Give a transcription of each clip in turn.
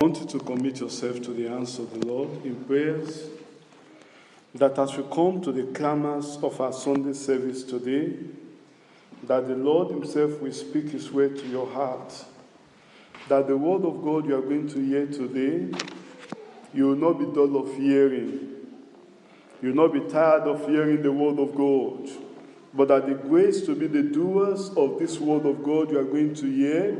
want you to commit yourself to the hands of the Lord in prayers, that as we come to the clamors of our Sunday service today, that the Lord himself will speak his word to your heart, that the word of God you are going to hear today, you will not be dull of hearing. You will not be tired of hearing the word of God, but that the grace to be the doers of this word of God you are going to hear,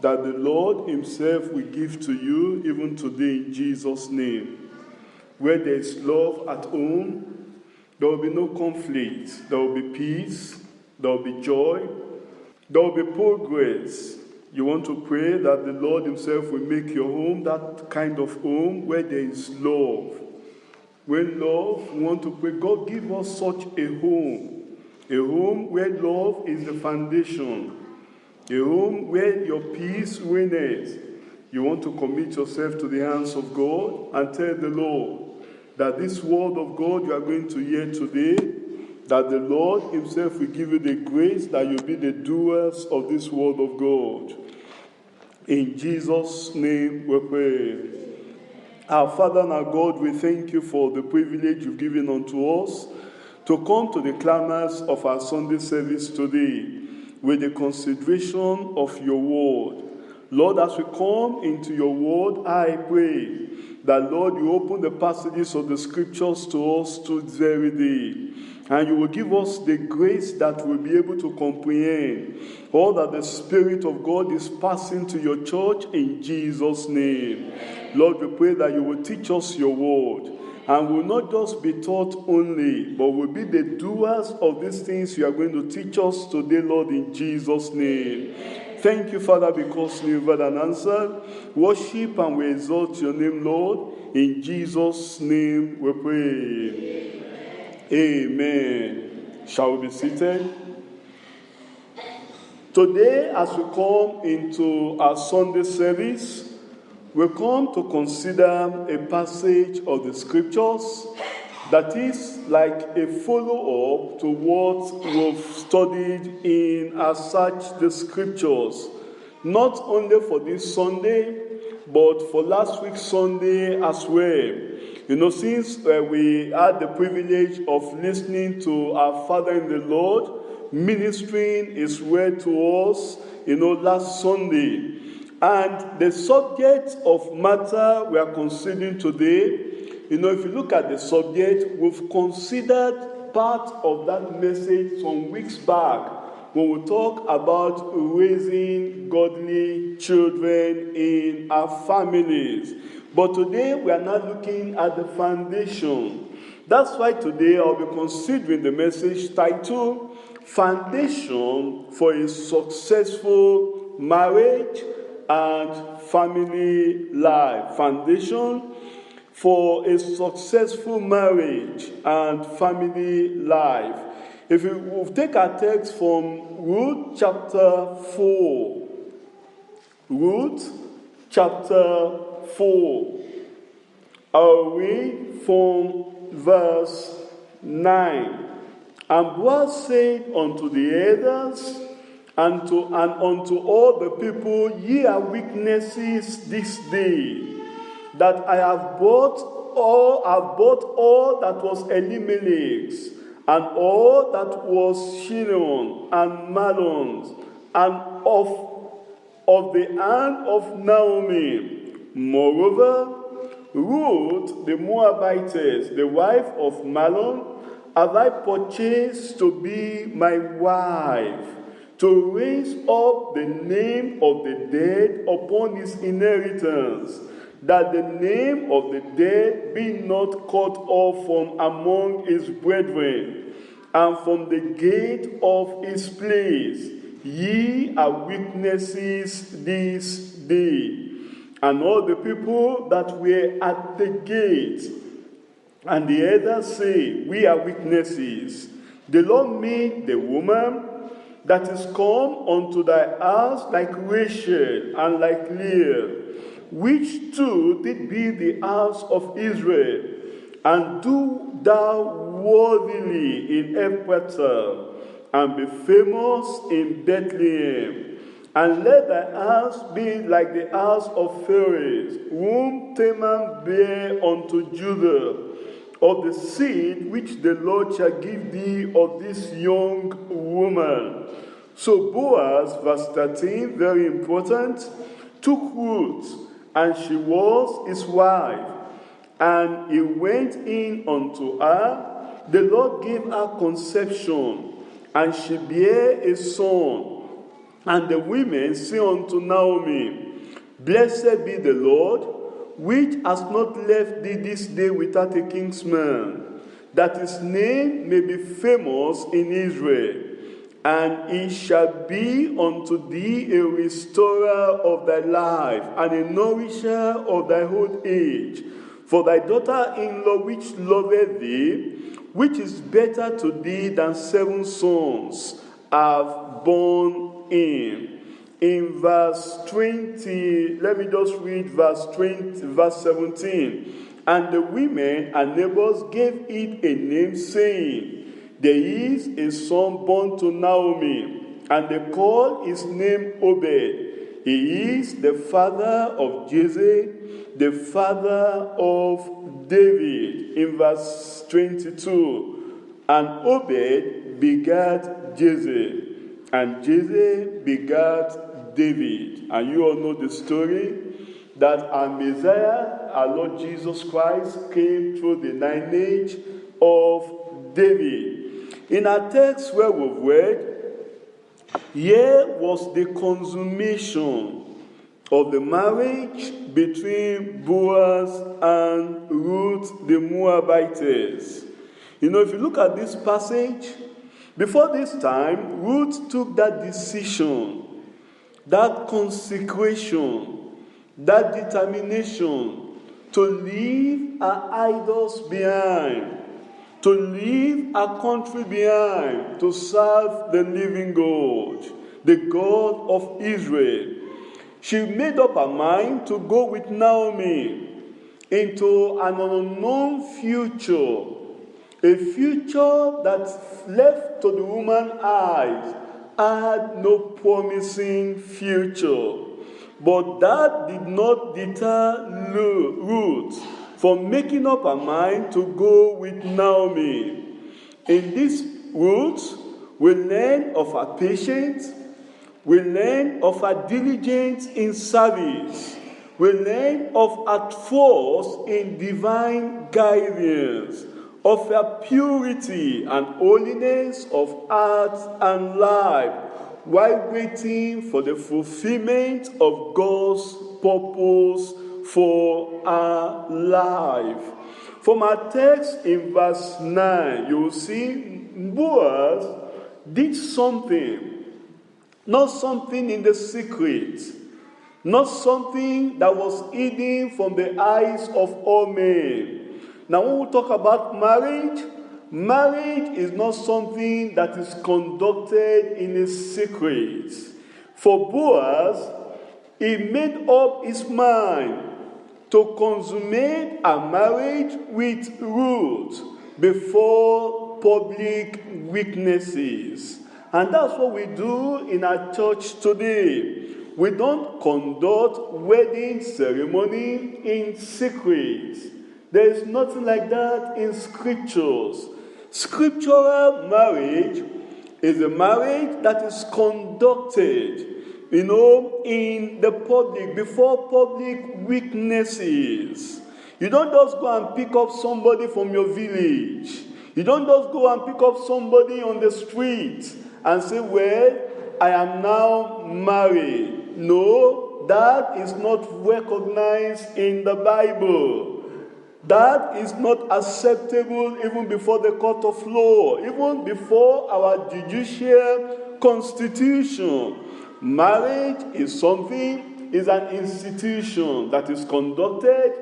that the Lord himself will give to you even today in Jesus' name. Where there is love at home, there will be no conflict. There will be peace. There will be joy. There will be progress. You want to pray that the Lord himself will make your home that kind of home where there is love. When love, we want to pray, God give us such a home where love is the foundation, a home where your peace reigns. You want to commit yourself to the hands of God and tell the Lord that this word of God you are going to hear today, that the Lord himself will give you the grace that you'll be the doers of this word of God. In Jesus' name we pray. Our Father and our God, we thank you for the privilege you've given unto us to come to the clamors of our Sunday service today with the consideration of your word. Lord, as we come into your word, I pray that, Lord, you open the passages of the scriptures to us to this very day. And you will give us the grace that we'll be able to comprehend all that the Spirit of God is passing to your church in Jesus' name. Lord, we pray that you will teach us your word. And will not just be taught only, but will be the doers of these things you are going to teach us today, Lord, in Jesus' name. Thank you, Father, because you've heard and answered. Worship and we exalt your name, Lord. In Jesus' name we pray. Amen. Shall we be seated? Today, as we come into our Sunday service, we come to consider a passage of the scriptures that is like a follow-up to what we've studied in our Search the Scriptures, not only for this Sunday, but for last week's Sunday as well. You know, since we had the privilege of listening to our Father in the Lord ministering his word to us, last Sunday. And the subject of matter we are considering today, if you look at the subject, we've considered part of that message some weeks back when we talk about raising godly children in our families. But today we are now looking at the foundation. That's why today I'll be considering the message titled, Foundation for a Successful Marriage and Family Life. Foundation for a successful marriage and family life. If we will take our text from Ruth chapter 4. Ruth chapter 4. I'll read from verse 9. And Boaz said unto the elders, and unto all the people, ye are witnesses this day, that I have bought all that was Elimelech's, and all that was Chilion and Mahlon's, and of the hand of Naomi. Moreover, Ruth the Moabitess, the wife of Mahlon, have I purchased to be my wife, to raise up the name of the dead upon his inheritance, that the name of the dead be not cut off from among his brethren, and from the gate of his place. Ye are witnesses this day. And all the people that were at the gate, and the elders say, we are witnesses. The Lord made the woman that is come unto thy house like Rachel and like Leah, which two did be the house of Israel, and do thou worthily in Ephrathah, and be famous in Bethlehem, And let thy house be like the house of Pharez, whom Tamar bare unto Judah, of the seed which the Lord shall give thee of this young woman. So Boaz, verse 13, very important, took Ruth, and she was his wife. And he went in unto her. The Lord gave her conception, and she bare a son. And the women say unto Naomi, Blessed be the Lord, which has not left thee this day without a kinsman, that his name may be famous in Israel. And he shall be unto thee a restorer of thy life, and a nourisher of thy old age. For thy daughter-in-law which loveth thee, which is better to thee than 7 sons, have borne him. In verse 20, let me just read verse 17. And the women and neighbors gave it a name, saying, There is a son born to Naomi, and they call his name Obed. He is the father of Jesse, the father of David. In verse 22, and Obed begat Jesse, and Jesse begat David. And you all know the story that our Messiah, our Lord Jesus Christ, came through the lineage of David. In our text where we've read, here was the consummation of the marriage between Boaz and Ruth the Moabitess. You know, if you look at this passage, before this time, Ruth took that decision, that consecration, that determination to leave her idols behind, to leave her country behind, to serve the living God, the God of Israel. She made up her mind to go with Naomi into an unknown future, a future that left to the woman's eyes had no promising future. But that did not deter Ruth from making up her mind to go with Naomi. In this Ruth, we learn of her patience, we learn of her diligence in service, we learn of her trust in divine guidance, of her purity and holiness of heart and life, while waiting for the fulfillment of God's purpose for our life. From our text in verse 9, you will see Boaz did something, not something in the secret, not something that was hidden from the eyes of all men. Now, when we talk about marriage, marriage is not something that is conducted in a secret. For Boaz, he made up his mind to consummate a marriage with Ruth before public witnesses. And that's what we do in our church today. We don't conduct wedding ceremony in secret. There is nothing like that in scriptures. Scriptural marriage is a marriage that is conducted, in the public, before public witnesses. You don't just go and pick up somebody from your village. You don't just go and pick up somebody on the street and say, well, I am now married. No, that is not recognized in the Bible. That is not acceptable even before the court of law, even before our judicial constitution. Marriage is an institution that is conducted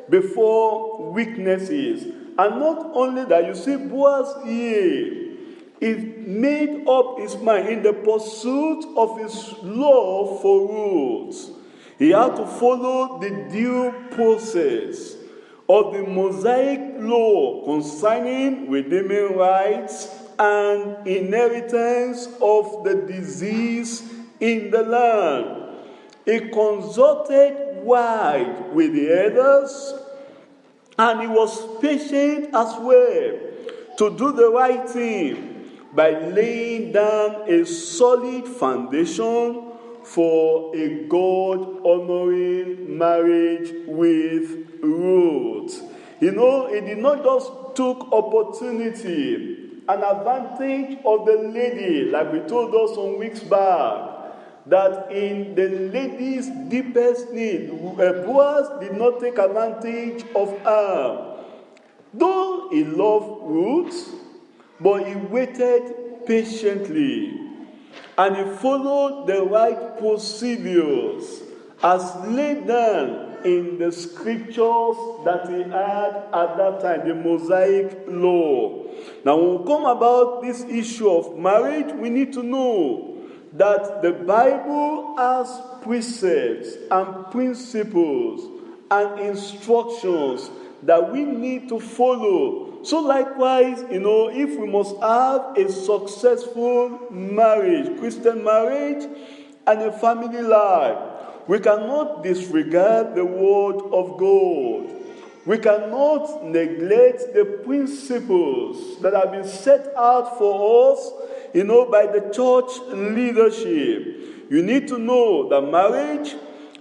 before witnesses. And not only that, you see, Boaz here, he made up his mind in the pursuit of his love for Ruth. He had to follow the due process of the Mosaic law concerning redeeming rights and inheritance of the deceased in the land. He consulted wide with the elders, and he was patient as well to do the right thing by laying down a solid foundation for a God-honoring marriage with Ruth. He did not just took opportunity, an advantage of the lady, like we told us some weeks back, that in the lady's deepest need, Boaz did not take advantage of her. Though he loved Ruth, but he waited patiently, and he followed the right procedures as laid down in the scriptures that he had at that time, the Mosaic law. Now, when we come about this issue of marriage, we need to know that the Bible has precepts and principles and instructions that we need to follow. So likewise, if we must have a successful marriage, Christian marriage, and a family life, we cannot disregard the word of God. We cannot neglect the principles that have been set out for us, by the church leadership. You need to know that marriage,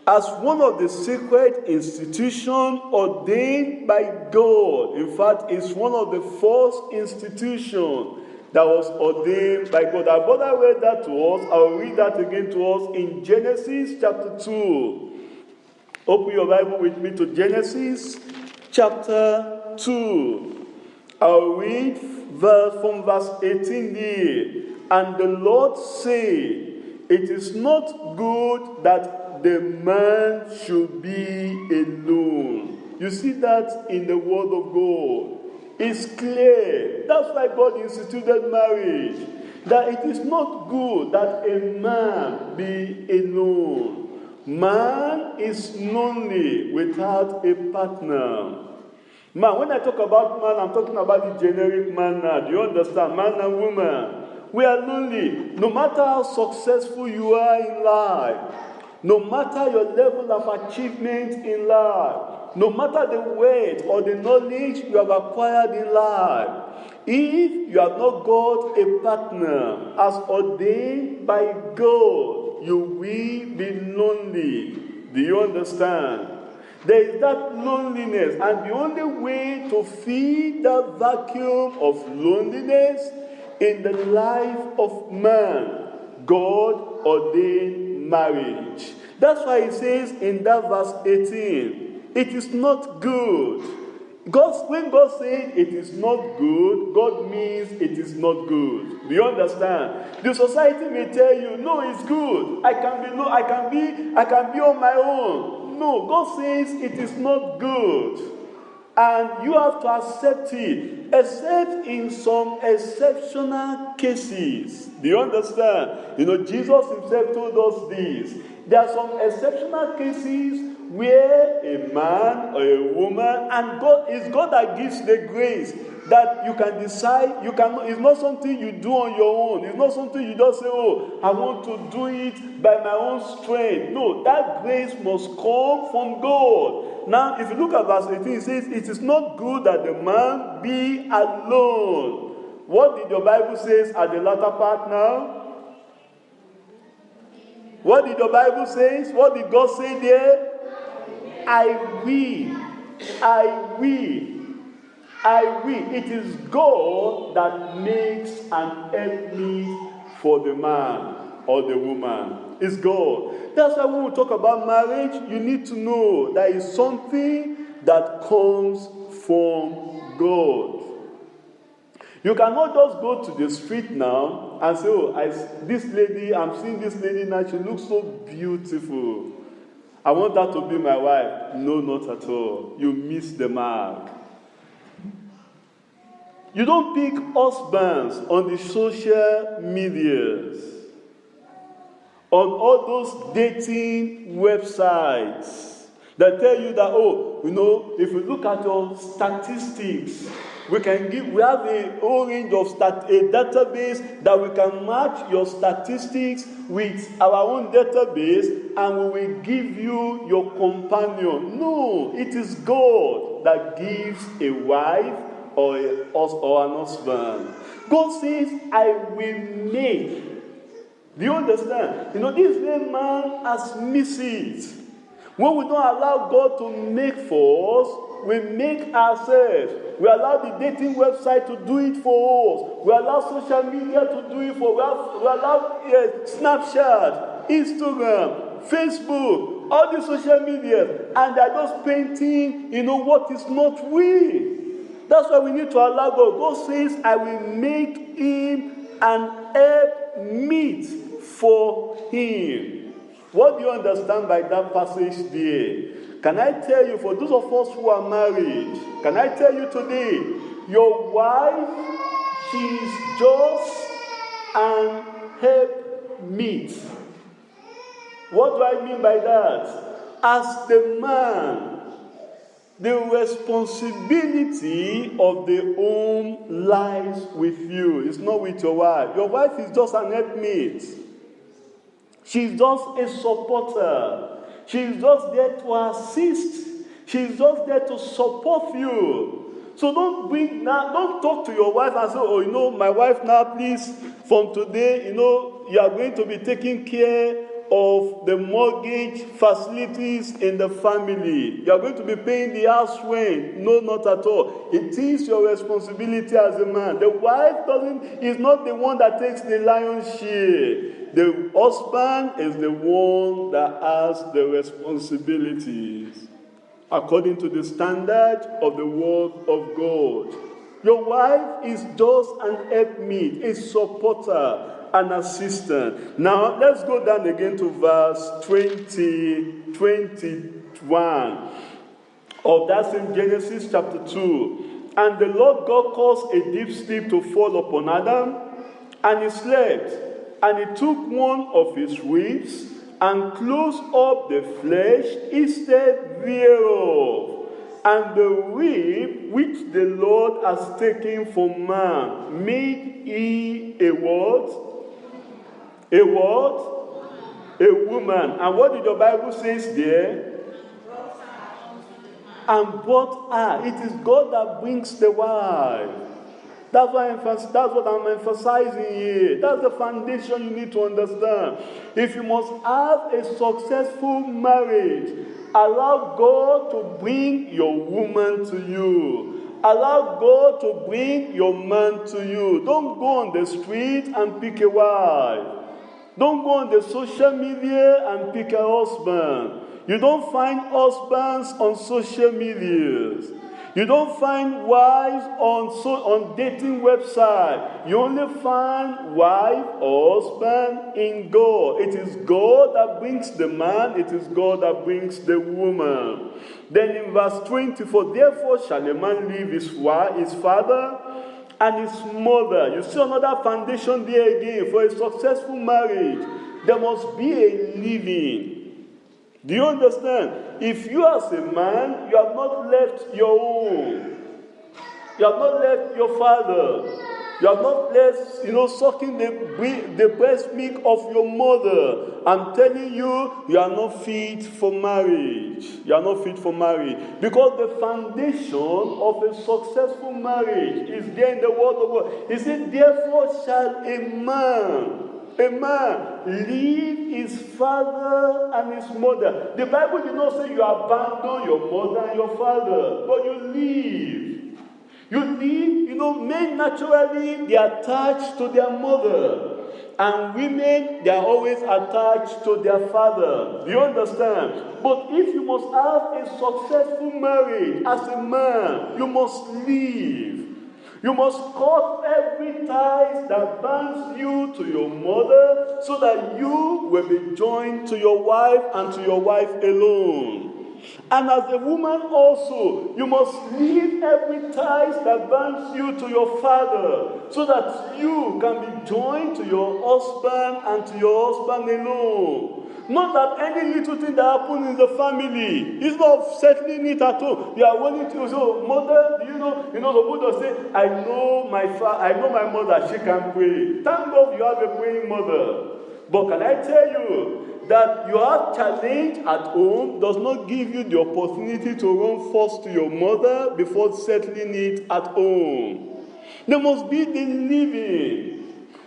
as one of the sacred institutions ordained by God, in fact, is one of the first institutions that was ordained by God. Our brother read that to us. I'll read that again to us in Genesis chapter 2. Open your Bible with me to Genesis chapter 2. I'll read from verse 18 there. And the Lord said, it is not good that the man should be alone. You see that in the word of God. It's clear. That's why God instituted marriage. That it is not good that a man be alone. Man is lonely without a partner. Man, when I talk about man, I'm talking about the generic man now. Do you understand? Man and woman. We are lonely. No matter how successful you are in life, no matter your level of achievement in life, no matter the weight or the knowledge you have acquired in life, if you have not got a partner as ordained by God, you will be lonely. Do you understand? There is that loneliness, and the only way to fill that vacuum of loneliness in the life of man, God ordained marriage. That's why he says in that verse 18, it is not good. When God says it is not good, God means it is not good. Do you understand? The society may tell you, no, it's good. I can be on my own. No, God says it is not good. And you have to accept it, except in some exceptional cases. Do you understand? Jesus himself told us this. There are some exceptional cases where a man or a woman, and it's God that gives the grace that you can decide. It's not something you do on your own. It's not something you just say, I want to do it by my own strength. No, that grace must come from God. Now, if you look at verse 18, it says, it is not good that the man be alone. What did your Bible say at the latter part now? What did your Bible say? What did God say there? I will. It is God that makes an helpmeet for the man or the woman. It's God. That's why when we talk about marriage, you need to know that it's something that comes from God. You cannot just go to the street now and say, I'm seeing this lady now, she looks so beautiful. I want that to be my wife. No, not at all. You miss the mark. You don't pick husbands on the social medias, on all those dating websites. They tell you that, if you look at your statistics, we have a whole range of a database that we can match your statistics with our own database, and we will give you your companion. No, it is God that gives a wife or an husband. God says, I will make. Do you understand? This man has missed it. When we don't allow God to make for us, we make ourselves. We allow the dating website to do it for us. We allow social media to do it for us. We allow Snapchat, Instagram, Facebook, all the social media, and they're just painting, what is not real. That's why we need to allow God. God says, I will make him an help meet for him. What do you understand by that passage there? Can I tell you, for those of us who are married, can I tell you today, your wife, she's just an helpmeet. What do I mean by that? As the man, the responsibility of the home lies with you. It's not with your wife. Your wife is just an helpmate. She's just a supporter. She's just there to assist. She's just there to support you. So don't talk to your wife and say, my wife now, please, from today, you are going to be taking care of the mortgage facilities in the family. You are going to be paying the house rent. No, not at all. It is your responsibility as a man. The wife is not the one that takes the lion's share. The husband is the one that has the responsibilities according to the standard of the word of God. Your wife is just an helpmeet, a supporter, an assistant. Now, let's go down again to verse 21 of that same Genesis chapter 2. And the Lord God caused a deep sleep to fall upon Adam, and he slept. And he took one of his ribs and closed up the flesh instead thereof. And the rib which the Lord has taken from man made he a what? A what? A woman. And what did the Bible say there? And brought her. It is God that brings the wife. That's what I'm emphasizing here. That's the foundation you need to understand. If you must have a successful marriage, allow God to bring your woman to you. Allow God to bring your man to you. Don't go on the street and pick a wife. Don't go on the social media and pick a husband. You don't find husbands on social medias. You don't find wives on dating website. You only find wife or husband in God. It is God that brings the man. It is God that brings the woman. Then in verse 24, therefore shall a man leave his father and his mother. You see another foundation there again. For a successful marriage, there must be a living. Do you understand? If you as a man, you have not left your home. You have not left your father. You have not left, sucking the breast milk of your mother. I'm telling you, you are not fit for marriage. You are not fit for marriage. Because the foundation of a successful marriage is there in the word of God. He said, therefore shall a man leave his father and his mother. The Bible did not say you abandon your mother and your father, but you leave. You leave, men naturally, they are attached to their mother. And women, they are always attached to their father. Do you understand? But if you must have a successful marriage as a man, you must leave. You must cut every tie that binds you to your mother so that you will be joined to your wife and to your wife alone. And as a woman also, you must leave every tie that binds you to your father so that you can be joined to your husband and to your husband alone. Not that any little thing that happens in the family, instead of settling it at home, you are willing to say, oh, mother, do you know, the Buddha say, I know my mother, she can pray. Thank God you have a praying mother. But can I tell you that your challenge at home does not give you the opportunity to run first to your mother before settling it at home. There must be the living.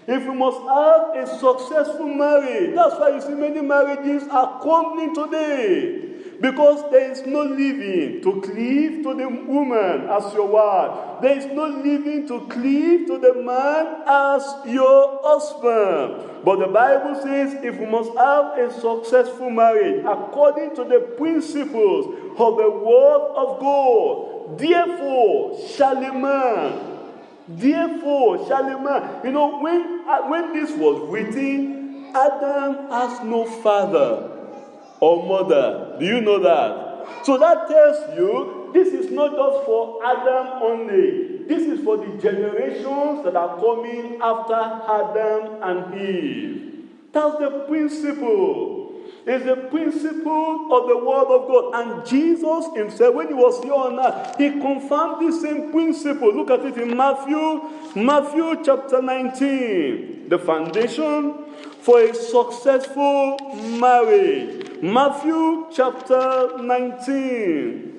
If you must have a successful marriage, that's why you see many marriages are crumbling today. Because there is no living to cleave to the woman as your wife. There is no living to cleave to the man as your husband. But the Bible says if we must have a successful marriage according to the principles of the Word of God, therefore shall a man. Therefore shall a man. You know, when this was written, Adam has no father or mother. Do you know that? So that tells you this is not just for Adam only. This is for the generations that are coming after Adam and Eve. That's the principle. It's the principle of the Word of God. And Jesus himself, when he was here on earth, he confirmed this same principle. Look at it in Matthew chapter 19. The foundation for a successful marriage. Matthew chapter 19.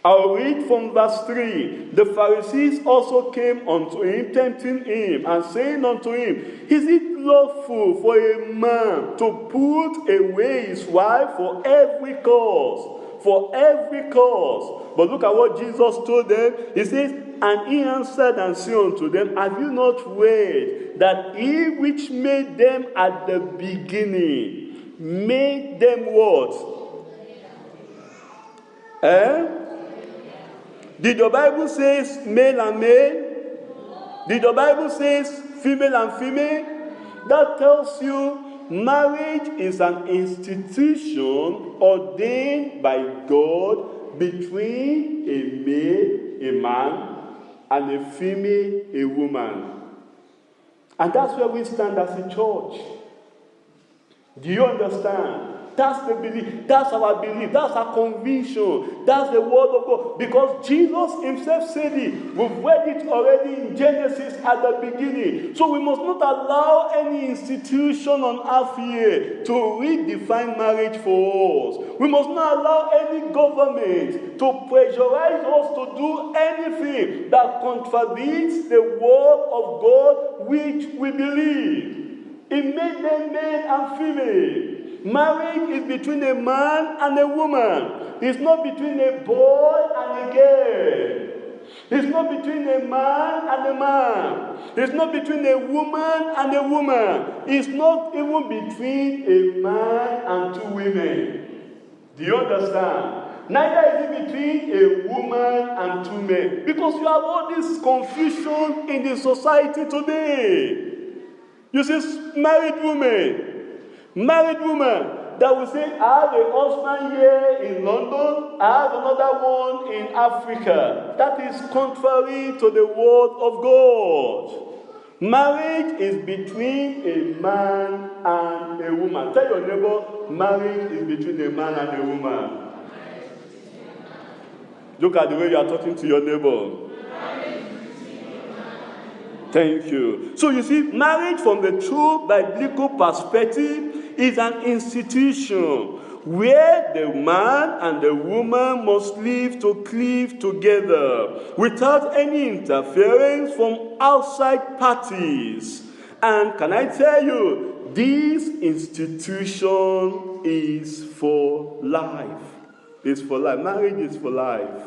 I'll read from verse 3. The Pharisees also came unto him, tempting him, and saying unto him, Is it lawful for a man to put away his wife for every cause? For every cause. But look at what Jesus told them. He says, And he answered and said unto them, Have you not read that he which made them at the beginning made them what? Did the Bible say male and male? Did the Bible say female and female? That tells you marriage is an institution ordained by God between a male, a man, and a female, a woman. And that's where we stand as a church. Do you understand? That's the belief. That's our belief. That's our conviction. That's the word of God. Because Jesus himself said it. We've read it already in Genesis at the beginning. So we must not allow any institution on earth here to redefine marriage for us. We must not allow any government to pressurize us to do anything that contradicts the word of God which we believe. He made them male and female. Marriage is between a man and a woman. It's not between a boy and a girl. It's not between a man and a man. It's not between a woman and a woman. It's not even between a man and two women. Do you understand? Neither is it between a woman and two men. Because you have all this confusion in the society today. You see, married women that will say, I have a husband here in London, I have another one in Africa. That is contrary to the word of God. Marriage is between a man and a woman. Tell your neighbor, marriage is between a man and a woman. Look at the way you are talking to your neighbor. Thank you. So you see, marriage from the true biblical perspective is an institution where the man and the woman must live to cleave together without any interference from outside parties. And can I tell you, this institution is for life. It's for life. Marriage is for life.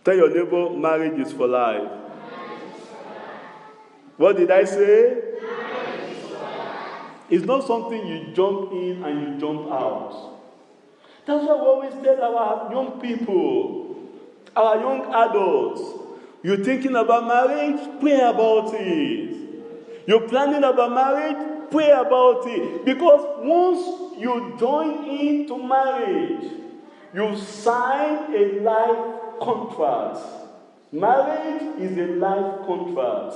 Tell your neighbor, marriage is for life. What did I say? It's not something you jump in and you jump out. That's why we always tell our young people, our young adults, you're thinking about marriage, pray about it. You're planning about marriage, pray about it. Because once you join into marriage, you sign a life contract. Marriage is a life contract.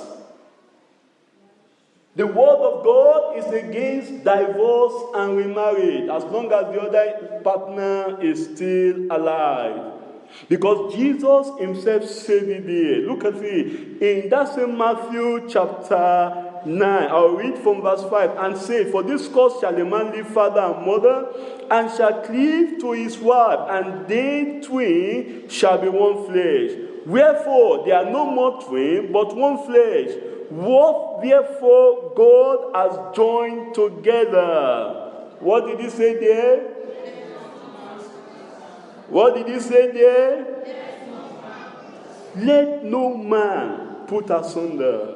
The word of God is against divorce and remarriage as long as the other partner is still alive. Because Jesus himself said it here. Look at it. In that same Matthew chapter 9, I'll read from verse 5 and say, "For this cause shall a man leave father and mother, and shall cleave to his wife, and they twain shall be one flesh. Wherefore they are no more twain, but one flesh. What therefore God has joined together." What did he say there? What did he say there? Let no man put asunder.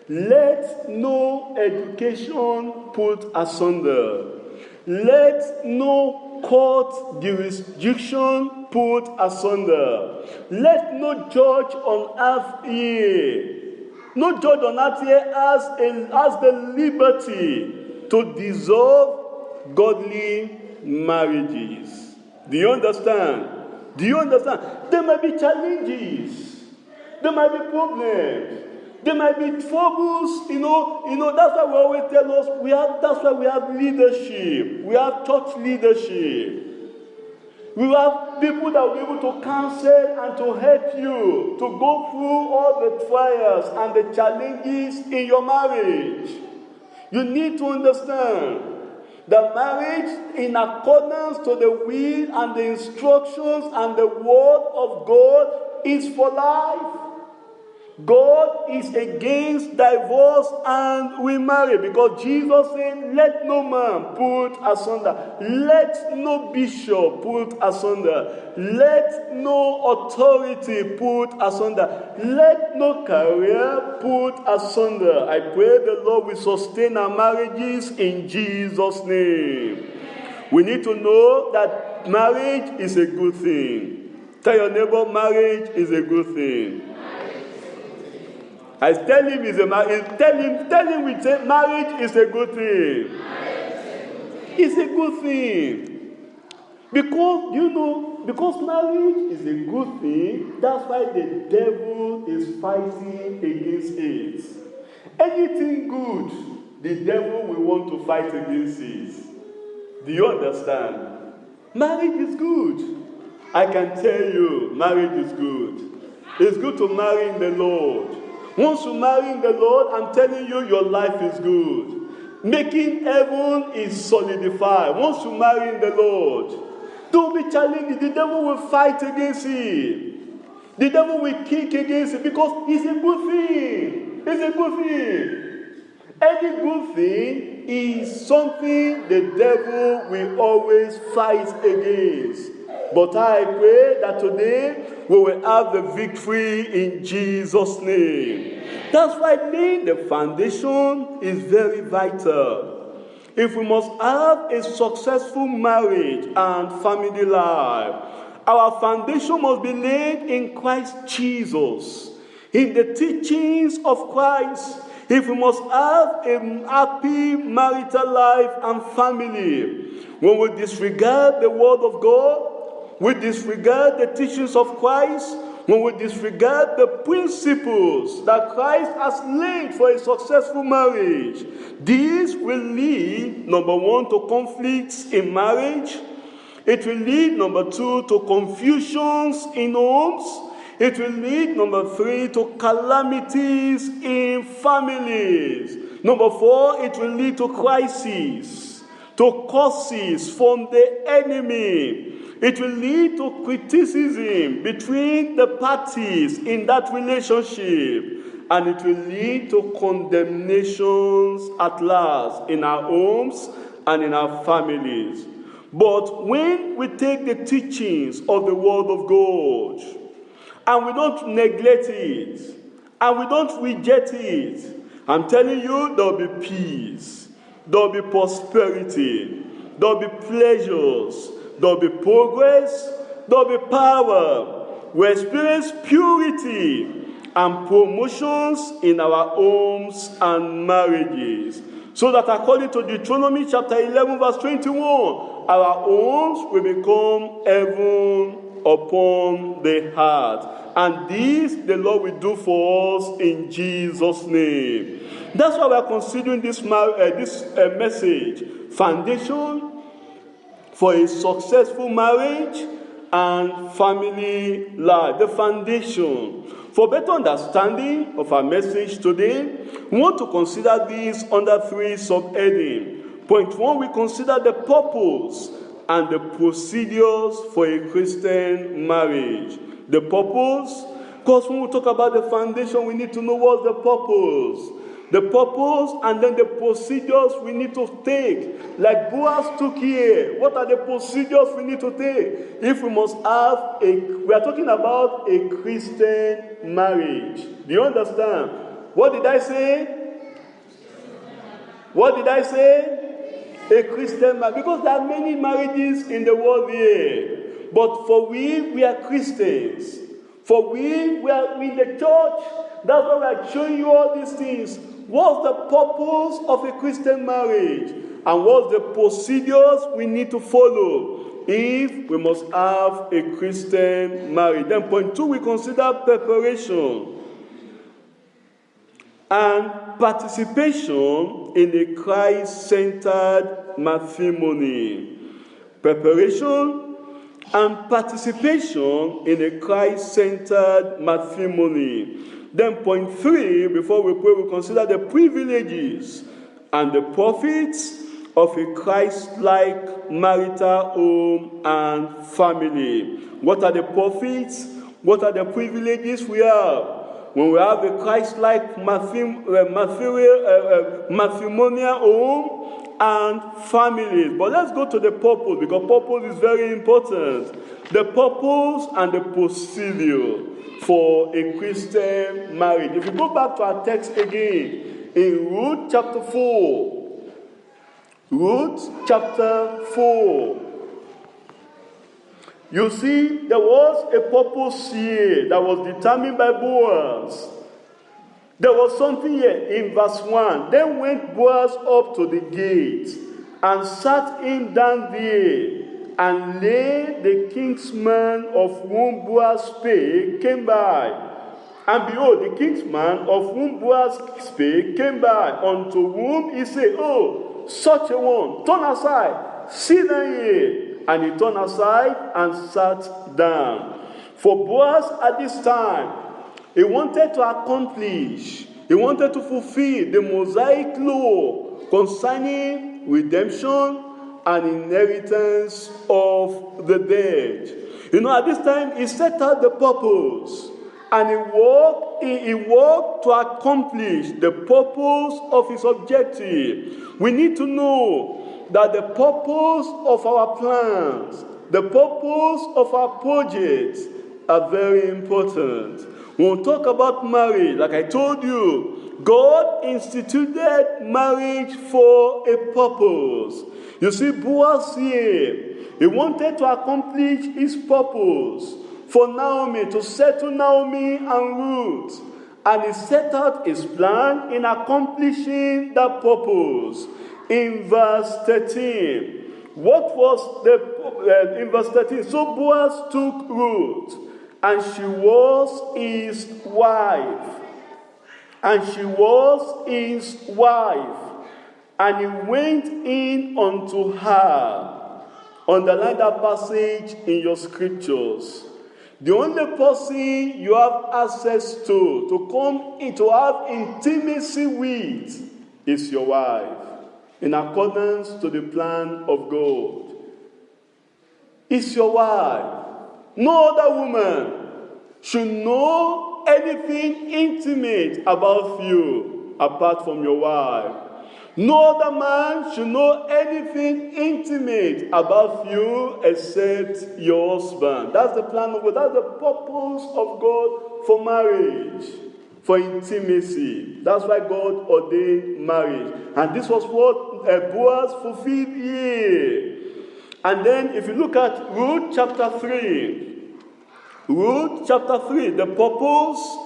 Let no education put asunder. Let no court jurisdiction put asunder. Let no judge on earth here. No judge on earth here has the liberty to dissolve godly marriages. Do you understand? Do you understand? There might be challenges. There might be problems. There might be troubles. You know. That's why we always tell us that's why we have leadership. We have church leadership. We have people that will be able to counsel and to help you to go through all the trials and the challenges in your marriage. You need to understand that marriage, in accordance to the will and the instructions and the word of God, is for life. God is against divorce and remarriage, because Jesus said, "Let no man put asunder. Let no bishop put asunder. Let no authority put asunder. Let no career put asunder." I pray the Lord will sustain our marriages in Jesus' name. We need to know that marriage is a good thing. Tell your neighbor, marriage is a good thing. I tell him tell him we say marriage is a good thing. It's a good thing. Because marriage is a good thing, that's why the devil is fighting against it. Anything good, the devil will want to fight against it. Do you understand? Marriage is good. I can tell you, marriage is good. It's good to marry in the Lord. Once you marry in the Lord, I'm telling you, your life is good. Making heaven is solidified. Once you marry in the Lord, don't be challenged. The devil will fight against it. The devil will kick against it, because it's a good thing. It's a good thing. Any good thing is something the devil will always fight against. But I pray that today we will have the victory in Jesus' name. That's why laying the foundation is very vital. If we must have a successful marriage and family life, our foundation must be laid in Christ Jesus, in the teachings of Christ. If we must have a happy marital life and family, when we disregard the word of God, we disregard the teachings of Christ, when we disregard the principles that Christ has laid for a successful marriage, this will lead, number one, to conflicts in marriage. It will lead, number two, to confusions in homes. It will lead, number three, to calamities in families. Number four, it will lead to crises, to curses from the enemy. It will lead to criticism between the parties in that relationship. And it will lead to condemnations at last in our homes and in our families. But when we take the teachings of the Word of God, and we don't neglect it, and we don't reject it, I'm telling you, there will be peace, there will be prosperity, there will be pleasures, there will be progress, there will be power. We experience purity and promotions in our homes and marriages. So that according to Deuteronomy chapter 11 verse 21, our homes will become heaven upon the heart. And this the Lord will do for us in Jesus' name. That's why we are considering this message. Foundation for a successful marriage and family life. The foundation. For better understanding of our message today, we want to consider these under 3 subheadings. Point 1, we consider the purpose and the procedures for a Christian marriage. The purpose, because when we talk about the foundation, we need to know what's the purpose. The purpose and then the procedures we need to take. Like Boaz took here. What are the procedures we need to take? If we must have we are talking about a Christian marriage. Do you understand? What did I say? What did I say? A Christian marriage. Because there are many marriages in the world here. But for we are Christians. For we are in the church. That's why we are showing you all these things. What's the purpose of a Christian marriage? And what's the procedures we need to follow if we must have a Christian marriage? Then point 2, we consider preparation and participation in a Christ-centered matrimony. Preparation and participation in a Christ-centered matrimony. Then point 3, before we pray, we consider the privileges and the profits of a Christ-like marital home and family. What are the profits? What are the privileges we have when we have a Christ-like matrimonial home and families? But let's go to the purpose, because purpose is very important. The purpose and the procedure for a Christian marriage. If you go back to our text again, in Ruth chapter 4. Ruth chapter 4. You see, there was a purpose here that was determined by Boaz. There was something here in verse 1. Then went Boaz up to the gate and sat him down there. And lay the kinsman of whom Boaz spake came by. And behold, the kinsman of whom Boaz spake came by, unto whom he said, Oh, such a one, turn aside, sit down here. And he turned aside and sat down. For Boaz at this time, he wanted to accomplish, he wanted to fulfill the Mosaic law concerning redemption and inheritance of the dead. You know, at this time, he set out the purpose, and he worked to accomplish the purpose of his objective. We need to know that the purpose of our plans, the purpose of our projects are very important. When we talk about marriage, like I told you, God instituted marriage for a purpose. You see, Boaz here, he wanted to accomplish his purpose for Naomi, to settle Naomi and Ruth. And he set out his plan in accomplishing that purpose. In verse 13, what was in verse 13? So Boaz took Ruth, and she was his wife. And she was his wife. And he went in unto her. Underline that passage in your scriptures. The only person you have access to come in, to have intimacy with, is your wife, in accordance to the plan of God. It's your wife. No other woman should know anything intimate about you apart from your wife. No other man should know anything intimate about you except your husband. That's the plan of God. That's the purpose of God for marriage, for intimacy. That's why God ordained marriage. And this was what Boaz fulfilled here. And then if you look at Ruth chapter 3, Ruth chapter 3, the purpose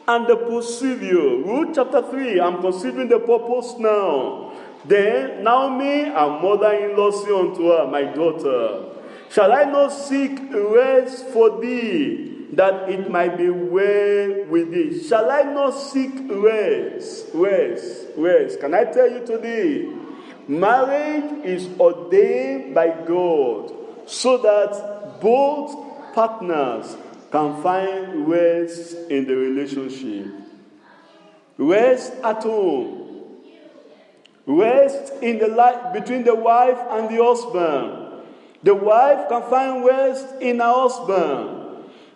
and the procedure. Ruth chapter 3, I'm considering the purpose now. Then Naomi, her mother-in-law, said unto her, My daughter, shall I not seek rest for thee that it might be well with thee. Shall I not seek rest? Rest. Can I tell you today? Marriage is ordained by God so that both partners can find rest in the relationship. Rest at home. Rest in the life between the wife and the husband. The wife can find rest in her husband.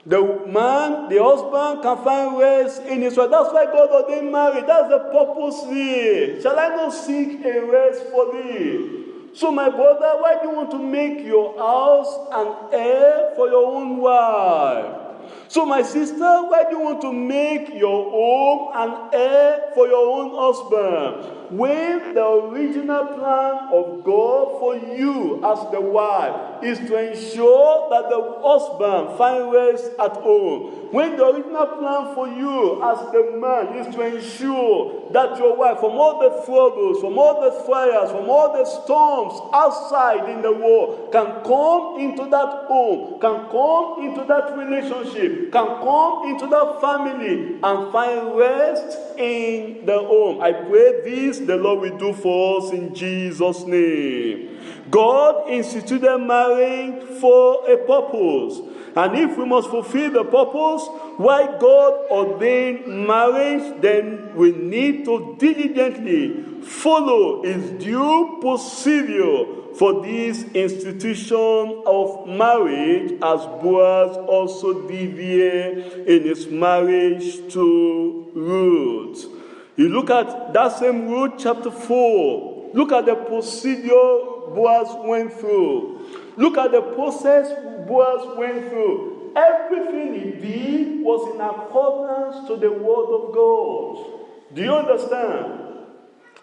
The husband can find rest in his wife. That's why God ordained marriage. That's the purpose here. Shall I not seek a rest for thee? So my brother, why do you want to make your house an heir for your own wife? So my sister, why do you want to make your home an heir for your own husband? When the original plan of God for you as the wife is to ensure that the husband finds rest at home. When the original plan for you as the man is to ensure that your wife, from all the troubles, from all the fires, from all the storms outside in the world, can come into that home, can come into that relationship, can come into that family and find rest in the home. I pray this the Lord will do for us in Jesus' name. God instituted marriage for a purpose. And if we must fulfill the purpose, why God ordained marriage, then we need to diligently follow His due procedure for this institution of marriage, as Boaz also did here in his marriage to Ruth. You look at that same Ruth chapter 4. Look at the procedure Boaz went through. Look at the process Boaz went through. Everything he did was in accordance to the word of God. Do you understand?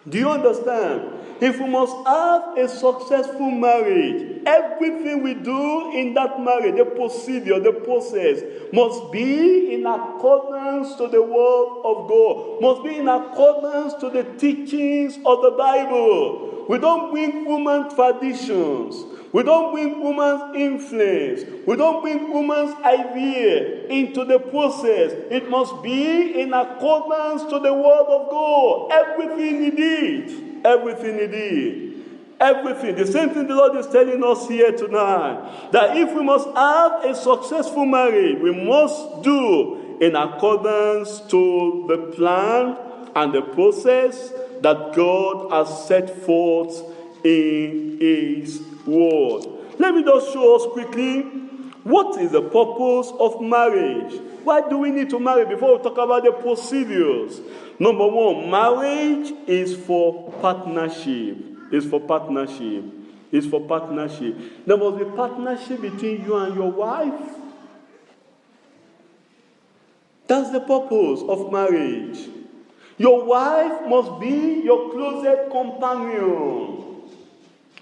Do you understand? If we must have a successful marriage, everything we do in that marriage, the procedure, the process, must be in accordance to the word of God, must be in accordance to the teachings of the Bible. We don't bring human traditions. We don't bring woman's influence. We don't bring woman's idea into the process. It must be in accordance to the word of God. Everything he did. Everything he did. Everything. The same thing the Lord is telling us here tonight. That if we must have a successful marriage, we must do in accordance to the plan and the process that God has set forth in His word. Let me just show us quickly what is the purpose of marriage. Why do we need to marry before we talk about the procedures? Number one, marriage is for partnership. It's for partnership. It's for partnership. There must be partnership between you and your wife. That's the purpose of marriage. Your wife must be your closest companion.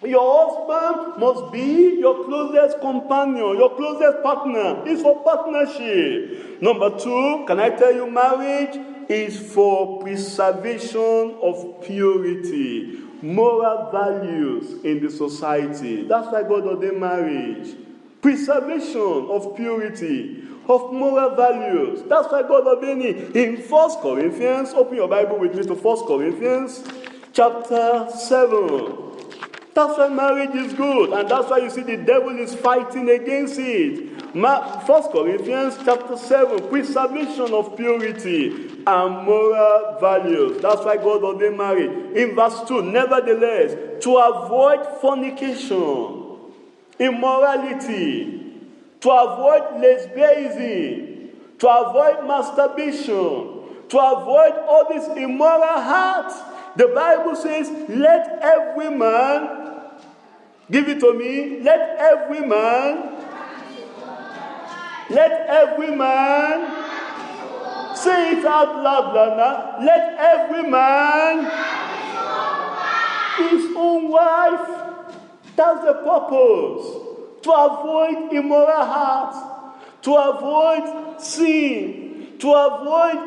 Your husband must be your closest companion, your closest partner. It's for partnership. Number two, can I tell you, marriage is for preservation of purity, moral values in the society. That's why God ordained marriage. Preservation of purity, of moral values. That's why God ordained it. In 1 Corinthians, open your Bible with me to 1 Corinthians chapter 7. That's why marriage is good, and that's why you see the devil is fighting against it. 1 Corinthians chapter 7, preservation of purity and moral values. That's why God ordained marriage. In verse 2, nevertheless, to avoid fornication, immorality, to avoid lesbianism, to avoid masturbation, to avoid all these immoral acts, the Bible says, let every man, give it to me, let every man, say it out loud, Lana, let every man, his own wife. That's the purpose. To avoid immoral acts, to avoid sin, to avoid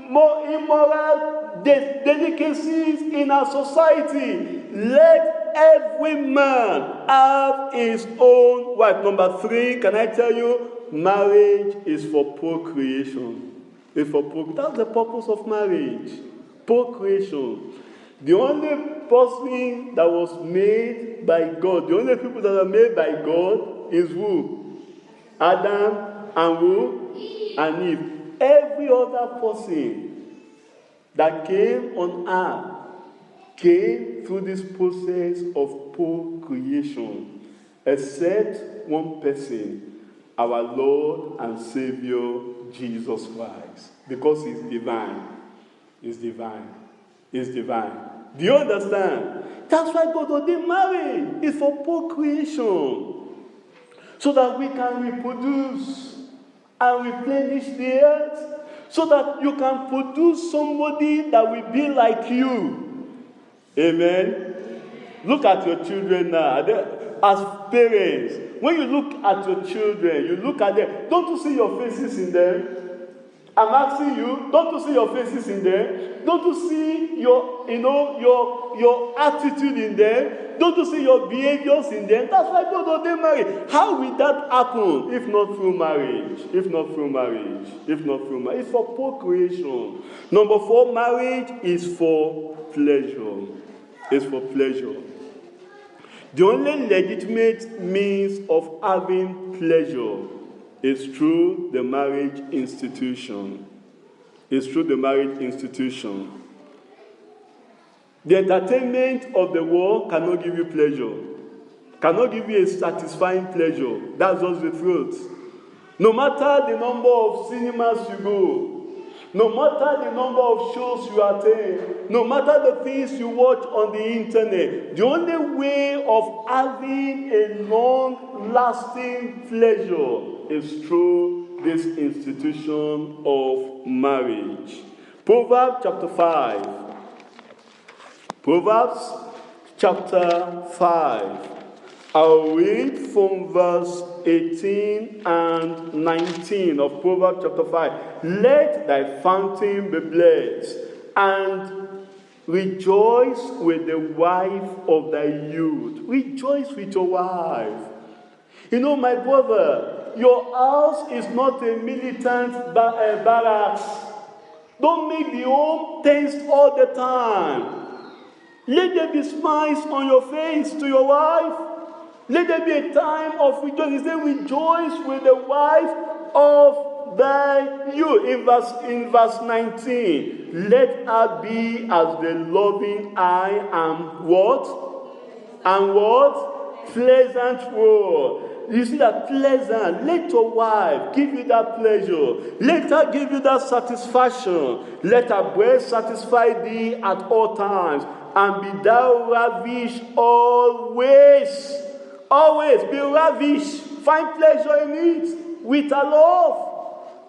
more immoral delicacies in our society. Let every man have his own wife. Number three, can I tell you, marriage is for procreation. That's the purpose of marriage. Procreation. The only person that was made by God, the only people that are made by God is who? Adam and who? And Eve. Every other person that came on earth came through this process of procreation, except one person, our Lord and Savior, Jesus Christ, because he's divine. He's divine. He's divine. Do you understand? That's why God ordained marriage. It's for procreation, so that we can reproduce and replenish the earth, so that you can produce somebody that will be like you. Amen. Look at your children now. As parents, when you look at your children, you look at them. Don't you see your faces in them? I'm asking you, don't you see your faces in them? Don't you see your attitude in them? Don't you see your behaviors in them? That's why God ordained marriage. How will that happen if not through marriage? If not through marriage. It's for procreation. Number 4, marriage is for pleasure. It's for pleasure. The only legitimate means of having pleasure is through the marriage institution. It's through the marriage institution. The entertainment of the world cannot give you pleasure. Cannot give you a satisfying pleasure. That's just the truth. No matter the number of cinemas you go, no matter the number of shows you attend, no matter the things you watch on the internet, the only way of having a long-lasting pleasure is through this institution of marriage. Proverbs chapter 5. Proverbs chapter 5. I'll read from verse 18 and 19 of Proverbs chapter 5. Let thy fountain be blessed, and rejoice with the wife of thy youth. Rejoice with your wife. You know, my brother, your house is not a militant barracks. Don't make the home tense all the time. Let there be smiles on your face to your wife. Let there be a time of rejoicing. He said, rejoice with the wife of thy youth. In verse 19, let her be as the loving eye and what? And what? Pleasant word. You see that pleasant. Let your wife give you that pleasure. Let her give you that satisfaction. Let her breast satisfy thee at all times. And be thou ravished always. Always be ravished. Find pleasure in it with her love.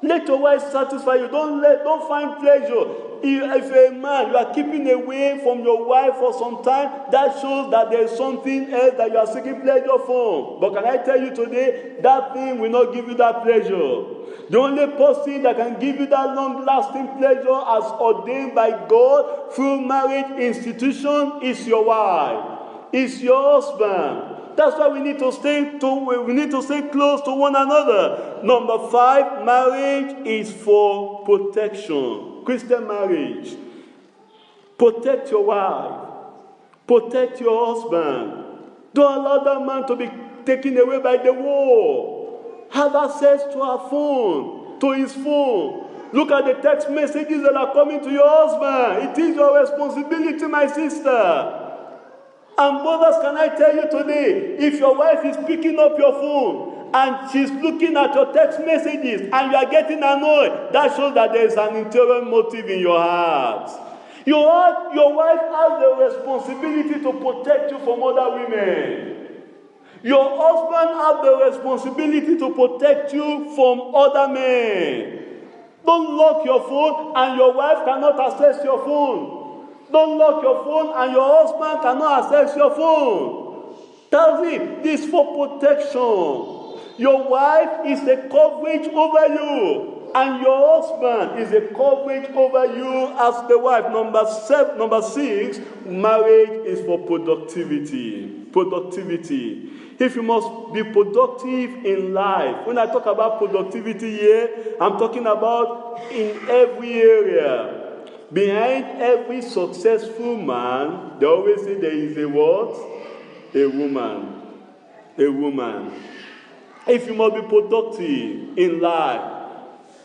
Let your wife satisfy you. Don't find pleasure. If a man, you are keeping away from your wife for some time, that shows that there is something else that you are seeking pleasure from. But can I tell you today, that thing will not give you that pleasure. The only person that can give you that long-lasting pleasure as ordained by God through marriage institution is your wife. Is your husband. That's why we need to stay close to one another. Number 5, marriage is for protection. Christian marriage. Protect your wife. Protect your husband. Don't allow that man to be taken away by the war. Have access to her phone, to his phone. Look at the text messages that are coming to your husband. It is your responsibility, my sister. And brothers, can I tell you today, if your wife is picking up your phone and she's looking at your text messages and you are getting annoyed, that shows that there is an interior motive in your heart. Your wife has the responsibility to protect you from other women. Your husband has the responsibility to protect you from other men. Don't lock your phone and your wife cannot access your phone. Don't lock your phone and your husband cannot access your phone. That's it. This is for protection. Your wife is a coverage over you, and your husband is a coverage over you as the wife. Number 6, marriage is for productivity. Productivity. if you must be productive in life. When I talk about productivity here, I'm talking about in every area. Behind every successful man, they always say there is a what? A woman. A woman. If you must be productive in life,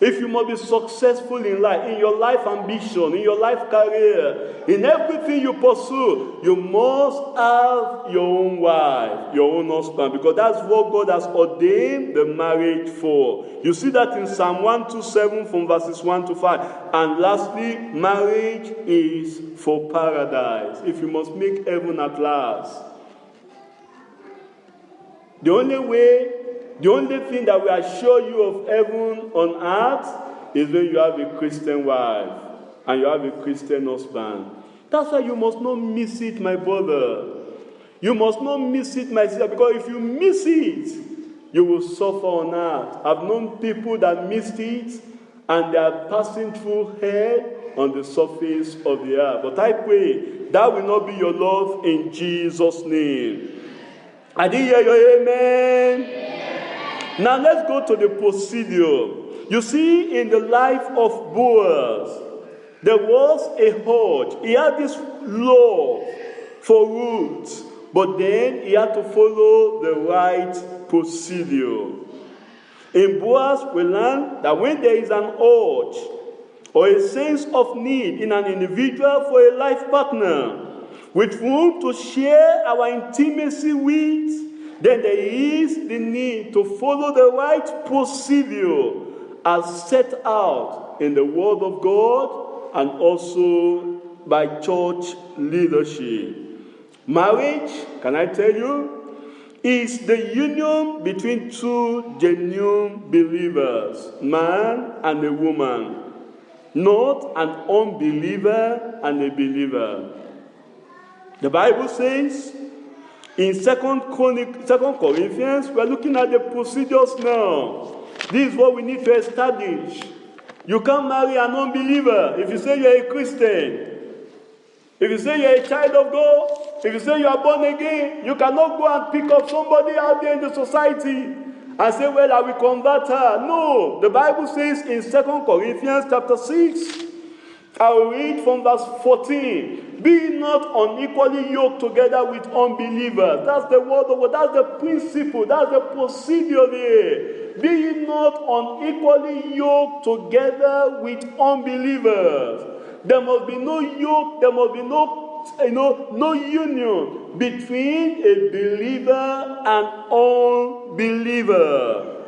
if you must be successful in life, in your life ambition, in your life career, in everything you pursue, you must have your own wife, your own husband, because that's what God has ordained the marriage for. You see that in Psalm 127 from verses 1 to 5. And lastly, marriage is for paradise. If you must make heaven at last. The only thing that will assure you of heaven on earth is when you have a Christian wife and you have a Christian husband. That's why you must not miss it, my brother. You must not miss it, my sister, because if you miss it, you will suffer on earth. I've known people that missed it and they are passing through hell on the surface of the earth. But I pray that will not be your love in Jesus' name. I didn't hear your amen. Now let's go to the procedure. You see, in the life of Boaz, there was a urge. He had this love for Ruth, but then he had to follow the right procedure. In Boaz, we learn that when there is an urge or a sense of need in an individual for a life partner, with whom to share our intimacy with, then there is the need to follow the right procedure as set out in the Word of God and also by church leadership. Marriage, can I tell you, is the union between two genuine believers, man and a woman, not an unbeliever and a believer. The Bible says in 2 Corinthians, we are looking at the procedures now. This is what we need to establish. You can't marry an unbeliever if you say you're a Christian. If you say you're a child of God, if you say you are born again, you cannot go and pick up somebody out there in the society and say, well, I will convert her. No, the Bible says in 2 Corinthians chapter 6, I will read from verse 14. Be not unequally yoked together with unbelievers. That's the word of God. That's the principle. That's the procedure there. Be ye not unequally yoked together with unbelievers. There must be no yoke. There must be no union between a believer and unbeliever.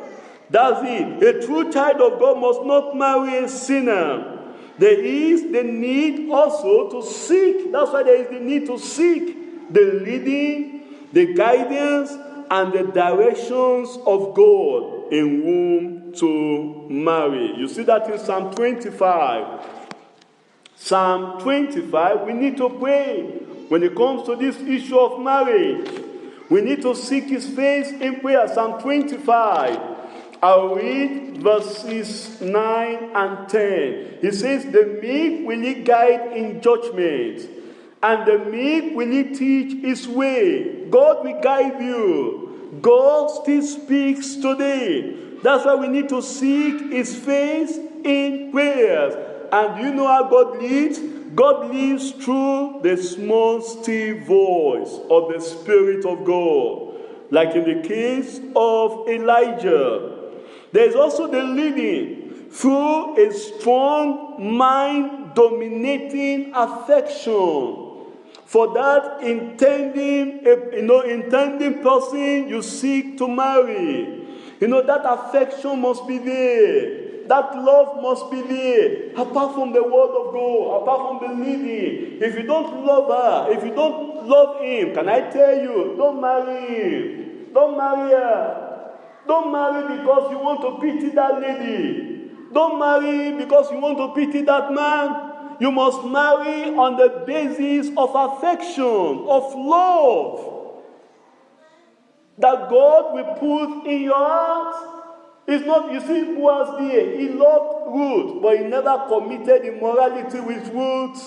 That's it. A true child of God must not marry a sinner. There is the need also to seek. That's why there is the need to seek the leading, the guidance, and the directions of God in whom to marry. You see that in Psalm 25. Psalm 25, we need to pray. When it comes to this issue of marriage, we need to seek His face in prayer. Psalm 25. I'll read verses 9 and 10. He says, the meek will He guide in judgment, and the meek will He teach His way. God will guide you. God still speaks today. That's why we need to seek His face in prayers. And do you know how God leads? God leads through the small, still voice of the Spirit of God. Like in the case of Elijah. There is also the leading through a strong mind-dominating affection for that intending person you seek to marry. That affection must be there. That love must be there. Apart from the word of God, apart from the leading. If you don't love her, if you don't love him, can I tell you, don't marry him. Don't marry her. Don't marry because you want to pity that lady. Don't marry because you want to pity that man. You must marry on the basis of affection, of love, that God will put in your heart. It's not, you see, who was there? He loved Ruth, but he never committed immorality with Ruth.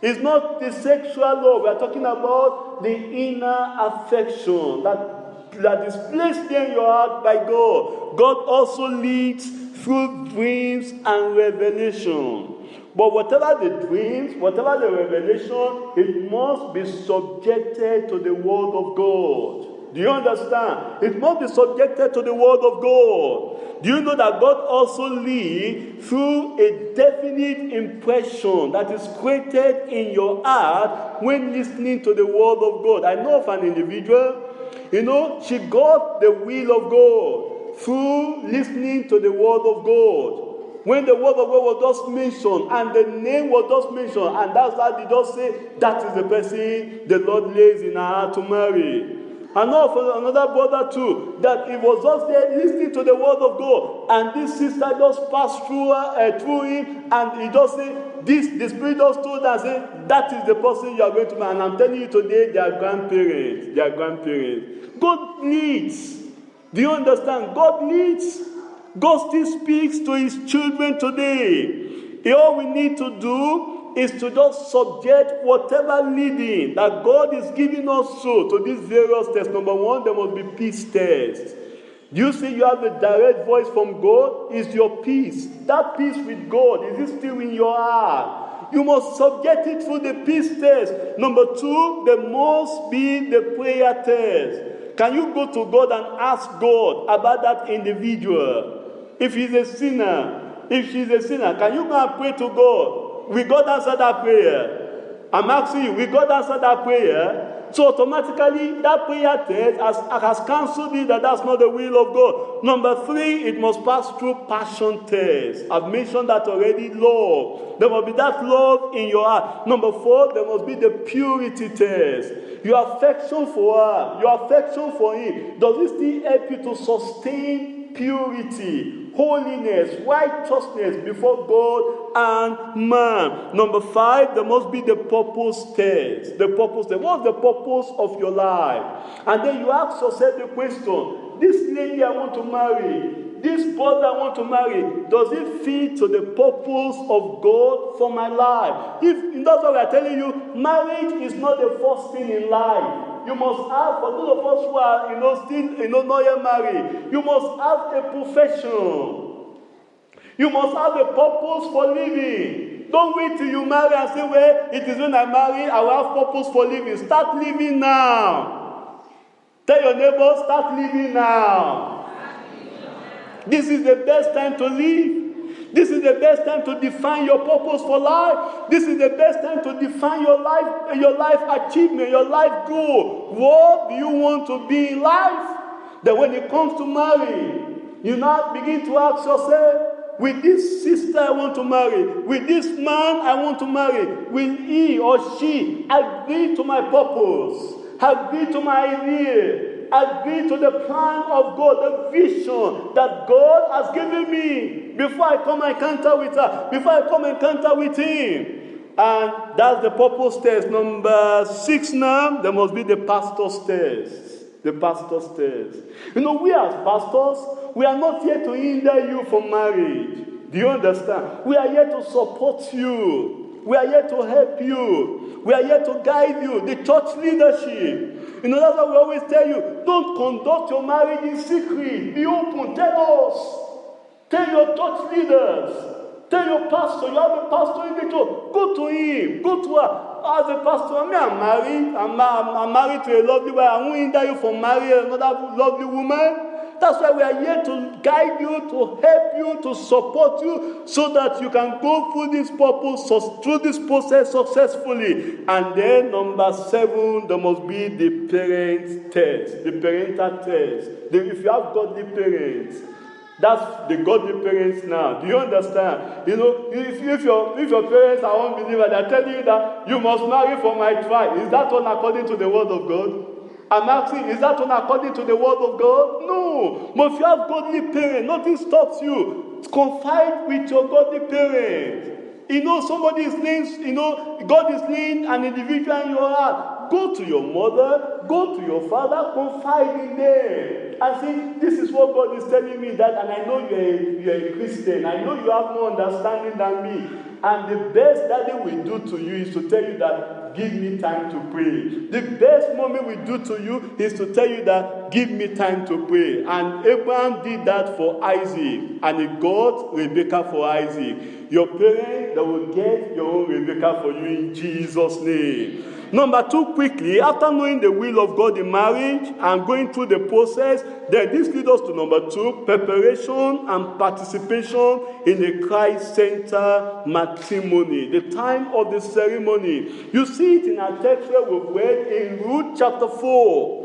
It's not the sexual love. We are talking about the inner affection that that is placed there in your heart by God. God also leads through dreams and revelation. But whatever the dreams, whatever the revelation, it must be subjected to the word of God. Do you understand? It must be subjected to the word of God. Do you know that God also leads through a definite impression that is created in your heart when listening to the word of God? I know of an individual, she got the will of God through listening to the word of God. When the word of God was just mentioned and the name was just mentioned, and that's how they just say, that is the person the Lord lays in her heart to marry. I know of another brother too, that he was just there listening to the word of God, and this sister just passed through him, and he just said, the Spirit just told her and said, that is the person you are going to marry. And I'm telling you today, they are grandparents. God leads. Do you understand? God leads. God still speaks to his children today. All we need to do is to just subject whatever leading that God is giving us to these various tests. Number one, there must be peace test. Do you see you have a direct voice from God? Is your peace. That peace with God, is it still in your heart? You must subject it through the peace test. Number two, there must be the prayer test. Can you go to God and ask God about that individual? If he's a sinner, if she's a sinner, can you go and pray to God? Will God answer that prayer? I'm asking you, will God answer that prayer? So automatically, that prayer test has cancelled it, that's not the will of God. Number three, it must pass through passion test. I've mentioned that already, love. There must be that love in your heart. Number four, there must be the purity test. Your affection for her, your affection for him, does it still help you to sustain purity, holiness, righteousness before God and man? Number five, there must be the purpose test. The purpose test. What's the purpose of your life? And then you ask yourself the question, this lady I want to marry, this brother I want to marry, does it fit to the purpose of God for my life? If that's what we are telling you, marriage is not the first thing in life. You must have, for those of us who are, still, not yet married, you must have a profession. You must have a purpose for living. Don't wait till you marry and say, well, it is when I marry, I will have purpose for living. Start living now. Tell your neighbor, start living now. This is the best time to live. This is the best time to define your purpose for life. This is the best time to define your life achievement, your life goal. What do you want to be in life? Then when it comes to marrying, you now begin to ask yourself, with this sister I want to marry, with this man I want to marry, will he or she agree to my purpose, agree to my idea, agree to the plan of God, the vision that God has given me before I come encounter with her, before I come encounter with him? And that's the purpose test. Number 6 now, there must be the pastor's test. The pastor's test. We as pastors, we are not here to hinder you from marriage. Do you understand? We are here to support you. We are here to help you. We are here to guide you. The church leadership. That's why we always tell you, don't conduct your marriage in secret. Be open. Tell us. Tell your church leaders. Tell your pastor. You have a pastor in the church. Go to him. Go to her. As a pastor, I'm married. I'm married to a lovely wife. I won't hinder you from marrying another lovely woman. That's why we are here to guide you, to help you, to support you, so that you can go through this process successfully. And then number 7, there must be the parent test, the parental test. If you have godly parents, that's the godly parents now. Do you understand? If your parents are unbelievers, they're telling you that you must marry for my tribe. Is that one according to the word of God? I'm asking, is that one according to the word of God? No. But if you have godly parents, nothing stops you. Confide with your godly parents. Somebody is laying, God is laying an individual in your heart. Go to your mother, go to your father, confide in them. And say, this is what God is telling me that, and I know you're a Christian. I know you have more understanding than me. And the best daddy will do to you is to tell you that, give me time to pray. The best moment we do to you is to tell you that, give me time to pray. And Abraham did that for Isaac, and he got Rebekah for Isaac. Your parents, they will get your own Rebekah for you in Jesus' name. Number 2, quickly, after knowing the will of God in marriage and going through the process, then this leads us to number 2, preparation and participation in a Christ-centered matrimony, the time of the ceremony. You see it in our text where we've read in Ruth chapter 4.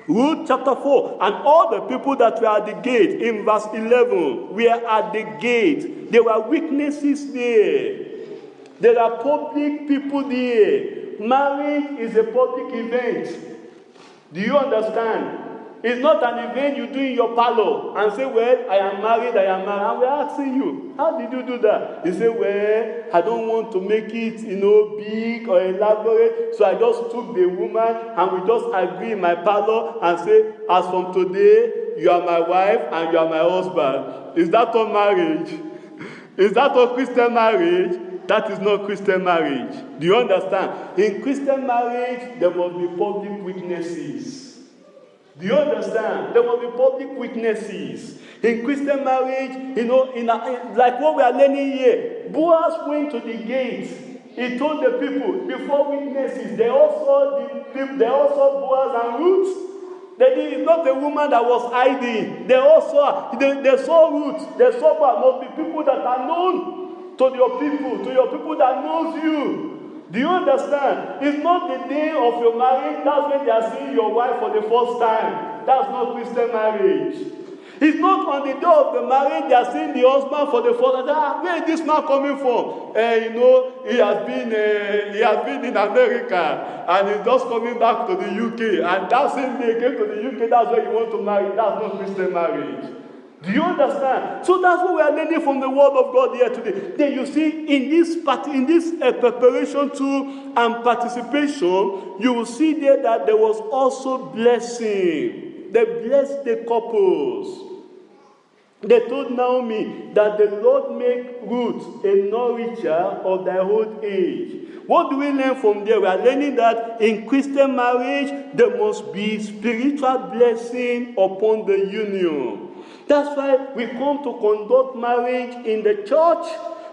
Ruth chapter 4, and all the people that were at the gate, in verse 11, were at the gate. There were witnesses there. There are public people there. Marriage is a public event. Do you understand? It's not an event you do in your parlor and say, well, I am married. And we're asking you, how did you do that? You say, well, I don't want to make it, big or elaborate. So I just took the woman and we just agree in my parlor and say, as from today, you are my wife and you are my husband. Is that all marriage? Is that all Christian marriage? That is not Christian marriage. Do you understand? In Christian marriage, there must be public witnesses. Do you understand? There must be public witnesses. In Christian marriage, like what we are learning here, Boaz went to the gate. He told the people, before witnesses, they all saw Boaz and Ruth. It's not a woman that was hiding. They saw Ruth. They saw Boaz. Must be people that are known to your people that knows you. Do you understand? It's not the day of your marriage. That's when they are seeing your wife for the first time. That's not Christian marriage. It's not on the day of the marriage they are seeing the husband for the first time. Where is this man coming from? He has been in America and he's just coming back to the UK. And that same day he came to the UK. That's where you want to marry. That's not Christian marriage. Do you understand? So that's what we are learning from the word of God here today. Then you see, in this preparation to and participation, you will see there that there was also blessing. They blessed the couples. They told Naomi that the Lord make Ruth a nourisher of thy old age. What do we learn from there? We are learning that in Christian marriage, there must be spiritual blessing upon the union. That's why we come to conduct marriage in the church,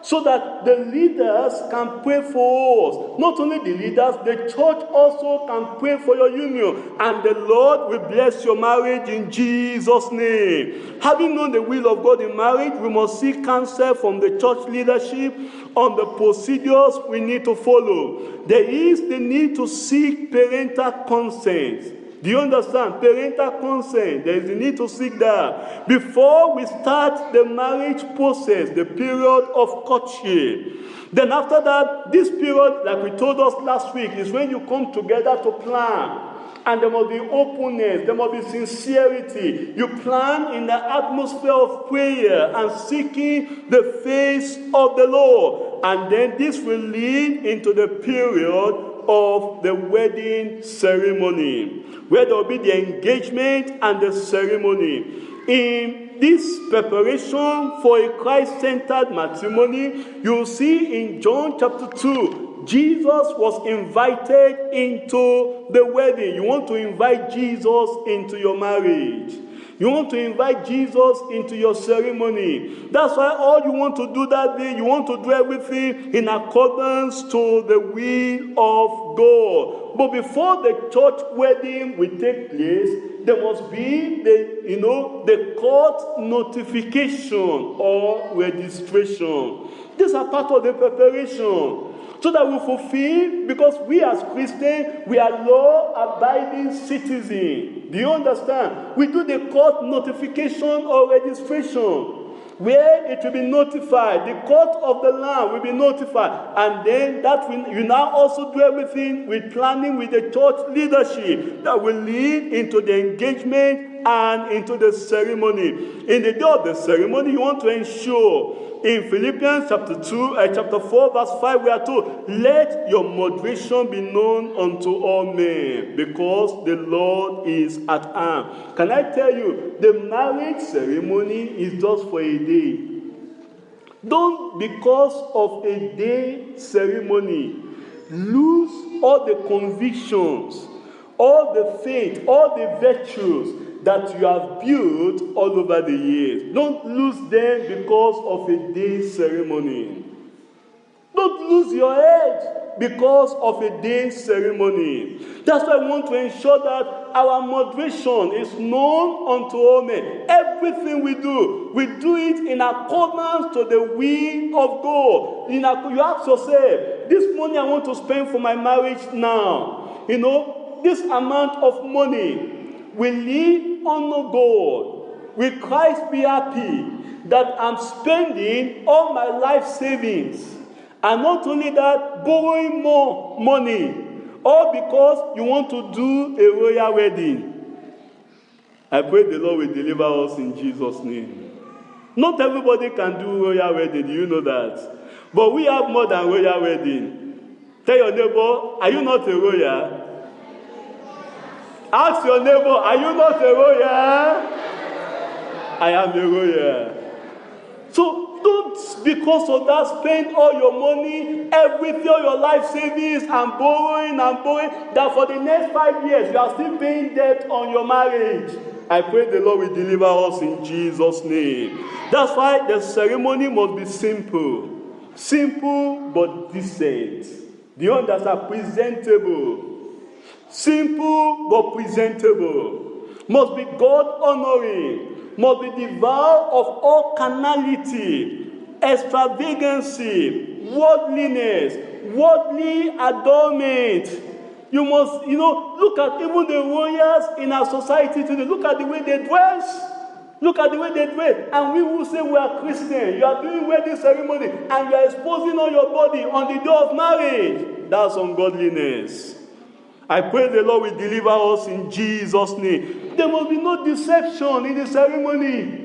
so that the leaders can pray for us. Not only the leaders, the church also can pray for your union. And the Lord will bless your marriage in Jesus' name. Having known the will of God in marriage, we must seek counsel from the church leadership on the procedures we need to follow. There is the need to seek parental consent. Do you understand? Parental consent. There is a need to seek that. Before we start the marriage process, the period of courtship. Then after that, this period, like we told us last week, is when you come together to plan. And there must be openness, there must be sincerity. You plan in the atmosphere of prayer and seeking the face of the Lord. And then this will lead into the period of the wedding ceremony, where there will be the engagement and the ceremony. In this preparation for a Christ-centered matrimony, you will see in John chapter 2, Jesus was invited into the wedding. You want to invite Jesus into your marriage. You want to invite Jesus into your ceremony. That's why all you want to do that day, you want to do everything in accordance to the will of God. But before the church wedding will take place, there must be the court notification or registration. These are part of the preparation. So that we fulfill, because we as Christians, we are law-abiding citizens. Do you understand? We do the court notification or registration, where it will be notified. The court of the land will be notified. And then you now also do everything with planning with the church leadership that will lead into the engagement and into the ceremony. In the day of the ceremony, you want to ensure. In Philippians chapter 4, verse 5, we are told, let your moderation be known unto all men, because the Lord is at hand. Can I tell you, the marriage ceremony is just for a day. Don't, because of a day ceremony, lose all the convictions, all the faith, all the virtues that you have built all over the years. Don't lose them because of a day's ceremony. Don't lose your head because of a day's ceremony. That's why I want to ensure that our moderation is known unto all men. Everything we do it in accordance to the will of God. You ask yourself, this money I want to spend for my marriage now, this amount of money, will it honor God? Will Christ be happy that I'm spending all my life savings? And not only that, borrowing more money, all because you want to do a royal wedding. I pray the Lord will deliver us in Jesus' name. Not everybody can do royal wedding, do you know that? But we have more than royal wedding. Tell your neighbor, are you not a royal? Ask your neighbor, are you not a royal? I am a royal. So don't, because of that, spend all your money, everything, all your life savings, and borrowing, that for the next 5 years, you are still paying debt on your marriage. I pray the Lord will deliver us in Jesus' name. That's why the ceremony must be simple. Simple but decent. Do you understand? Presentable. Simple but presentable. Must be God-honoring. Must be devoid of all carnality, extravagancy, worldliness, worldly adornment. You must, look at even the royals in our society today. Look at the way they dress. Look at the way they dress. And we will say we are Christian. You are doing wedding ceremony and you are exposing all your body on the day of marriage. That's ungodliness. I pray the Lord will deliver us in Jesus' name. There must be no deception in the ceremony.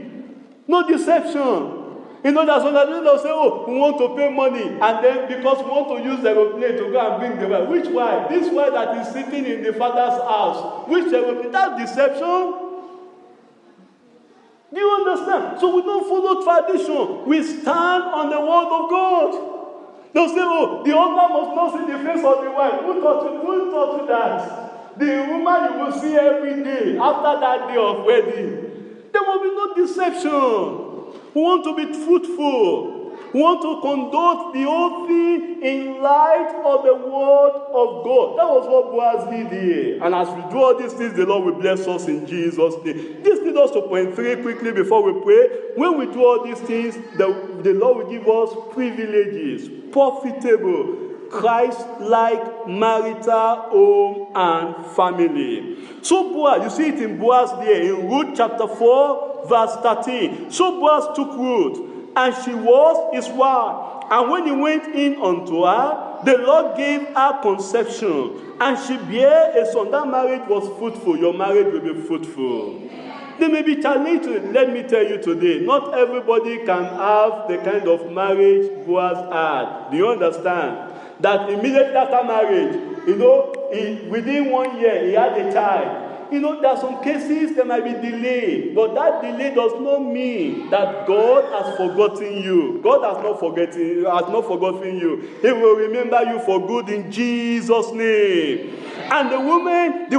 No deception. That's when they'll say, we want to pay money. And then because we want to use the aeroplane to go and bring the wife. Which wife? This wife that is sitting in the father's house. Which aeroplane? That's deception. Do you understand? So we don't follow tradition. We stand on the word of God. They'll say, the husband must not see the face of the wife. Who taught you that? The woman you will see every day after that day of wedding. There will be no deception. We want to be fruitful. We want to conduct the whole thing in light of the word of God. That was what Boaz did here. And as we do all these things, the Lord will bless us in Jesus' name. This leads us to point 3 quickly before we pray. When we do all these things, the Lord will give us privileges, profitable, Christ-like marital home and family. So Boaz, you see it in Boaz there, in Ruth chapter 4, verse 13. So Boaz took Ruth, and she was his wife. And when he went in unto her, the Lord gave her conception, and she bare a son. That marriage was fruitful. Your marriage will be fruitful. There may be challenges. Let me tell you today, not everybody can have the kind of marriage Boaz had. Do you understand? That immediately after marriage, within 1 year, he had a child. There are some cases there might be delay, but that delay does not mean that God has forgotten you. God has not forgotten you. He will remember you for good in Jesus' name. And the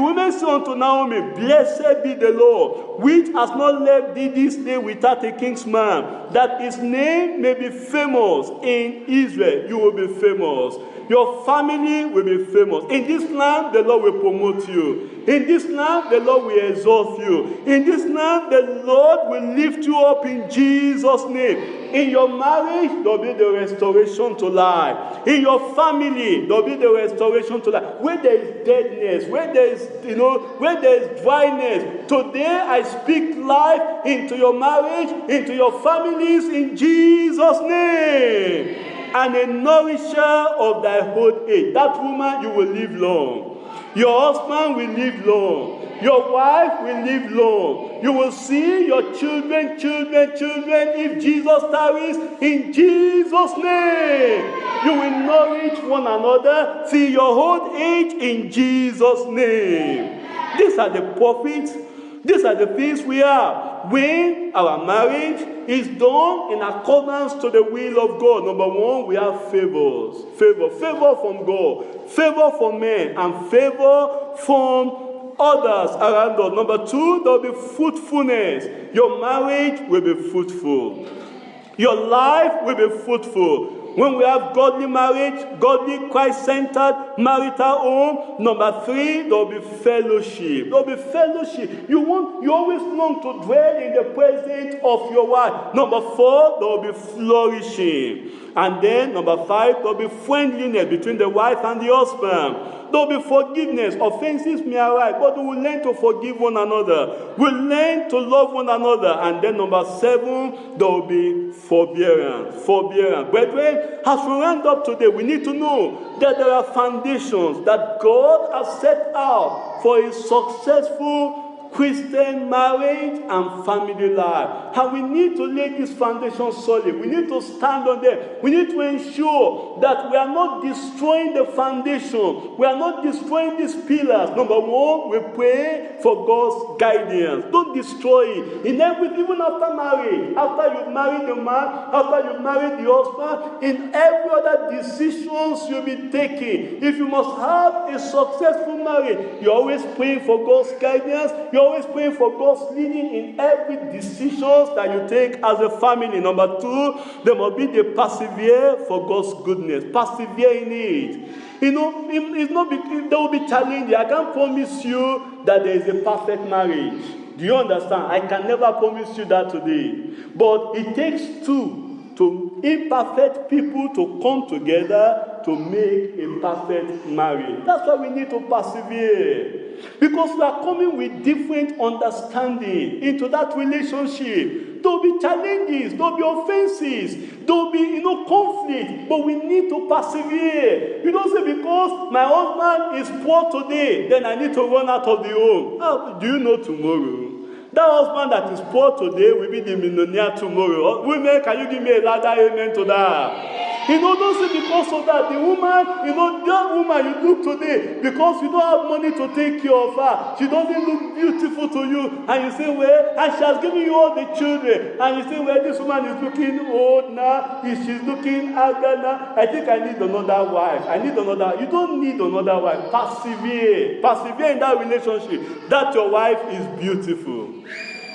women said unto Naomi, Blessed be the Lord, which has not left thee this day without a kinsman, that his name may be famous in Israel. You will be famous. Your family will be famous. In this land, the Lord will promote you. In this land, the Lord will exalt you. In this land, the Lord will lift you up in Jesus' name. In your marriage, there will be the restoration to life. In your family, there will be the restoration to life. Where there is deadness, where there is dryness, today I speak life into your marriage, into your families, in Jesus' name. And a nourisher of thy old age. That woman, you will live long. Your husband will live long. Your wife will live long. You will see your children, if Jesus tarries, in Jesus' name. You will nourish one another till your old age in Jesus' name. These are the prophets. These are the things we are. when our marriage is done in accordance to the will of God, number one, we have favors. Favor from God, favor from men, and favor from others around us. Number two, there will be fruitfulness. Your marriage will be fruitful. Your life will be fruitful. When we have godly marriage, godly Christ-centered marital home, number three, there will be fellowship. There will be fellowship. You always long to dwell in the presence of your wife. Number four, there will be flourishing. And then, number five, there will be friendliness between the wife and the husband. There will be forgiveness. Offenses may arise, but we will learn to forgive one another. We'll learn to love one another. And then number seven, there will be forbearance. Forbearance. Brethren, as we round up today, we need to know that there are foundations that God has set out for a successful Christian marriage and family life. And we need to lay this foundation solid. We need to stand on them. We need to ensure that we are not destroying the foundation. We are not destroying these pillars. Number one, we pray for God's guidance. Don't destroy it. In everything, even after marriage, after you've married the man, after you've married the husband, in every other decisions you'll be taking. If you must have a successful marriage, you're always praying for God's guidance. You're always praying for God's leading in every decision that you take as a family. Number two, there must be the persevere for God's goodness. Persevere in it. You know, there will be challenging. I can't promise you that there is a perfect marriage. Do you understand? I can never promise you that today. But it takes two to imperfect people to come together to make a perfect marriage. That's why we need to persevere. Because we are coming with different understanding into that relationship. There will be challenges, there will be offenses, there will be conflict, but we need to persevere. You don't say because my husband is poor today, then I need to run out of the home. Do you know tomorrow? That husband that is poor today will be the millionaire tomorrow. Women, can you give me a louder amen to that? Don't say because of that, the woman, that woman you look today, because you don't have money to take care of her, she doesn't look beautiful to you, and you say, well, and she has given you all the children, and you say, well, this woman is looking old now, she's looking haggard now, I think I need another wife, you don't need another wife. Persevere in that relationship, that your wife is beautiful.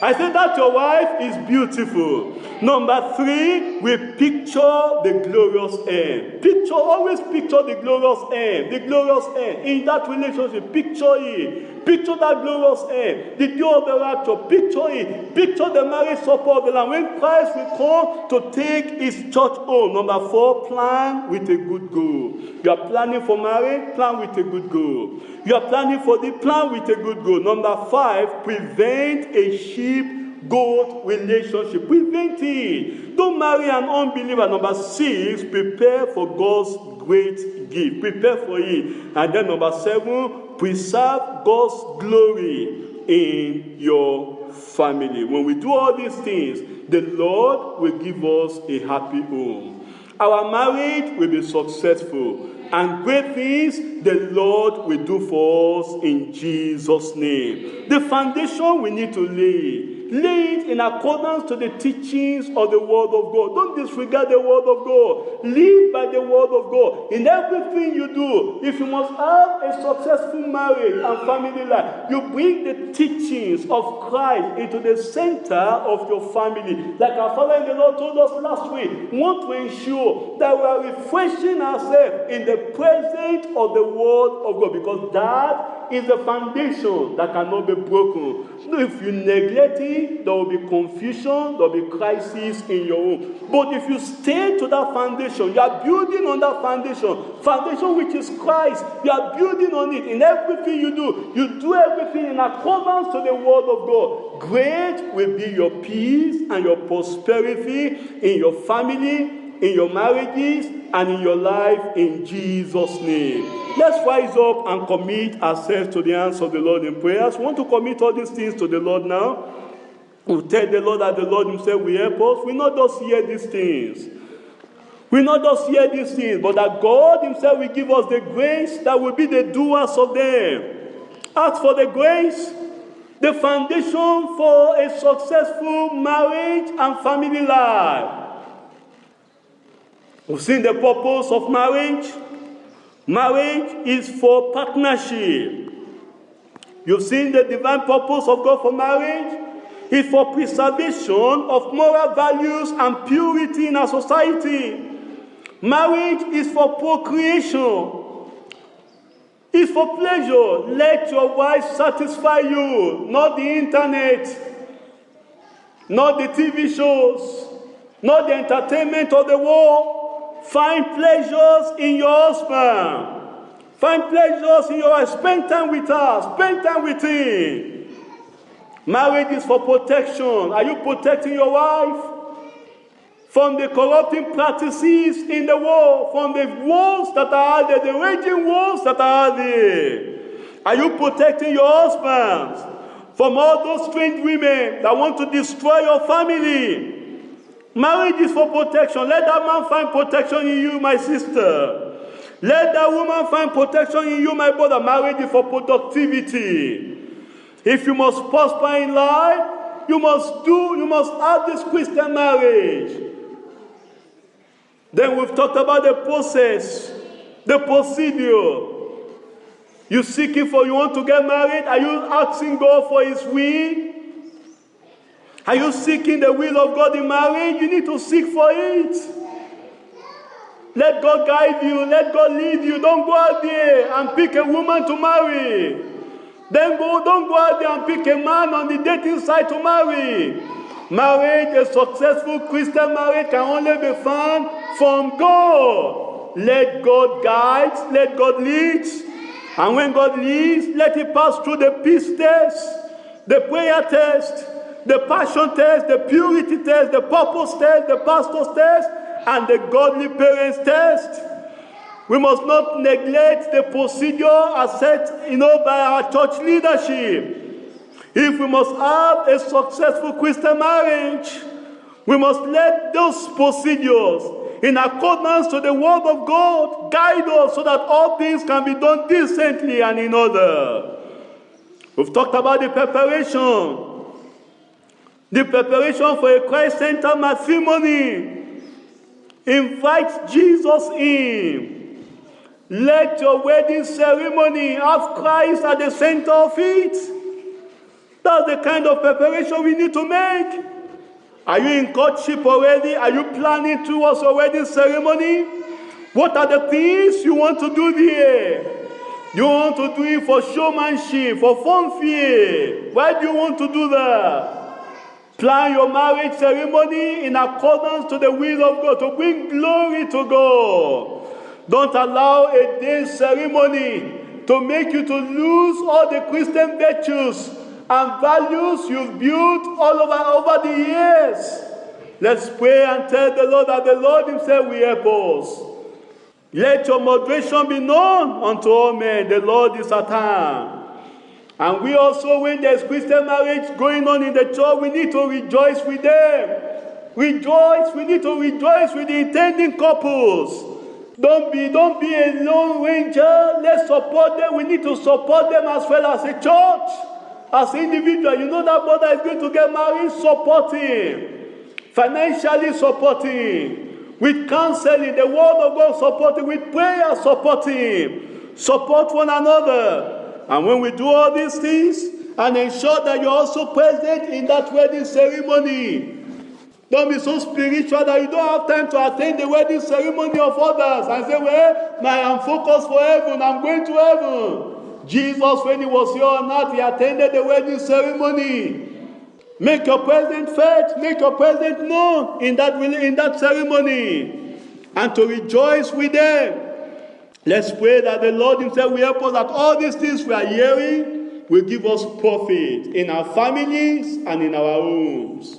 I said that your wife is beautiful. Number three, we picture the glorious end. Always picture the glorious end. The glorious end. In that relationship, picture it. Picture that glorious end. The day of the rapture, picture it. Picture the marriage supper of the Lamb. When Christ will come to take his church home. Number four, plan with a good goal. You are planning for marriage, plan with a good goal. You are planning for the plan with a good goal. Number five, prevent a sheep-goat relationship. Prevent it. Don't marry an unbeliever. Number six, prepare for God's great gift. Prepare for it. And then number seven, preserve God's glory in your family. When we do all these things, the Lord will give us a happy home. Our marriage will be successful. And great things the Lord will do for us in Jesus' name. The foundation we need to lay it in accordance to the teachings of the Word of God. Don't disregard the Word of God. Live by the Word of God. In everything you do, if you must have a successful marriage and family life, you bring the teachings of Christ into the center of your family. Like our Father in the Lord told us last week, we want to ensure that we are refreshing ourselves in the presence of the Word of God, because that is the foundation that cannot be broken. So if you neglect it, there will be confusion, there will be crisis in your home. But if you stay to that foundation, you are building on that foundation which is Christ, you are building on it. In everything you do everything in accordance to the Word of God. Great will be your peace and your prosperity in your family, in your marriages, and in your life, in Jesus' name. Let's rise up and commit ourselves to the hands of the Lord in prayers. We want to commit all these things to the Lord now. We'll tell the Lord that the Lord himself will help us. We not just hear these things. But that God himself will give us the grace that will be the doers of them. Ask for the grace the foundation for a successful marriage and family life. We've seen the purpose of marriage. Marriage is for partnership. You've seen the divine purpose of God for marriage. It's for preservation of moral values and purity in our society. Marriage is for procreation. It's for pleasure. Let your wife satisfy you, not the internet, not the TV shows, not the entertainment of the world. Find pleasures in your husband. Find pleasures in your wife. Spend time with her. Spend time with him. Marriage is for protection. Are you protecting your wife from the corrupting practices in the world, from the wars that are there, the raging wars that are there? Are you protecting your husbands from all those strange women that want to destroy your family? Marriage is for protection. Let that man find protection in you, my sister. Let that woman find protection in you, my brother. Marriage is for productivity. If you must prosper in life, you must have this Christian marriage. Then we've talked about the process, the procedure. You want to get married? Are you asking God for His will? Are you seeking the will of God in marriage? You need to seek for it. Let God guide you. Let God lead you. Don't go out there and pick a woman to marry. Don't go out there and pick a man on the dating site to marry. Marriage, a successful Christian marriage, can only be found from God. Let God guide. Let God lead. And when God leads, let it pass through the peace test, the prayer test, the passion test, the purity test, the purpose test, the pastor's test, and the godly parents test. We must not neglect the procedure as set, by our church leadership. If we must have a successful Christian marriage, we must let those procedures, in accordance to the word of God, guide us so that all things can be done decently and in order. We've talked about the preparation. The preparation for a Christ-centered matrimony. Invite Jesus in. Let your wedding ceremony have Christ at the center of it. That's the kind of preparation we need to make. Are you in courtship already? Are you planning towards your wedding ceremony? What are the things you want to do there? You want to do it for showmanship, for fanfare. Why do you want to do that? Plan your marriage ceremony in accordance to the will of God, to bring glory to God. Don't allow a day ceremony to make you to lose all the Christian virtues and values you've built all over the years. Let's pray and tell the Lord that the Lord Himself will help us. Let your moderation be known unto all men. The Lord is at hand. And we also, when there's Christian marriage going on in the church, we need to rejoice with them. Rejoice. We need to rejoice with the intending couples. Don't be a lone ranger. Let's support them. We need to support them as well as a church, as an individual. You know that brother is going to get married. Support him. Financially support him. With counseling, the word of God support him. With prayer support him. Support one another. And when we do all these things, and ensure that you're also present in that wedding ceremony. Don't be so spiritual that you don't have time to attend the wedding ceremony of others and say, well, I'm focused for heaven, I'm going to heaven. Jesus, when He was here on earth, He attended the wedding ceremony. Make your present felt, make your present known in that ceremony, and to rejoice with them. Let's pray that the Lord Himself will help us, that all these things we are hearing will give us profit in our families and in our homes.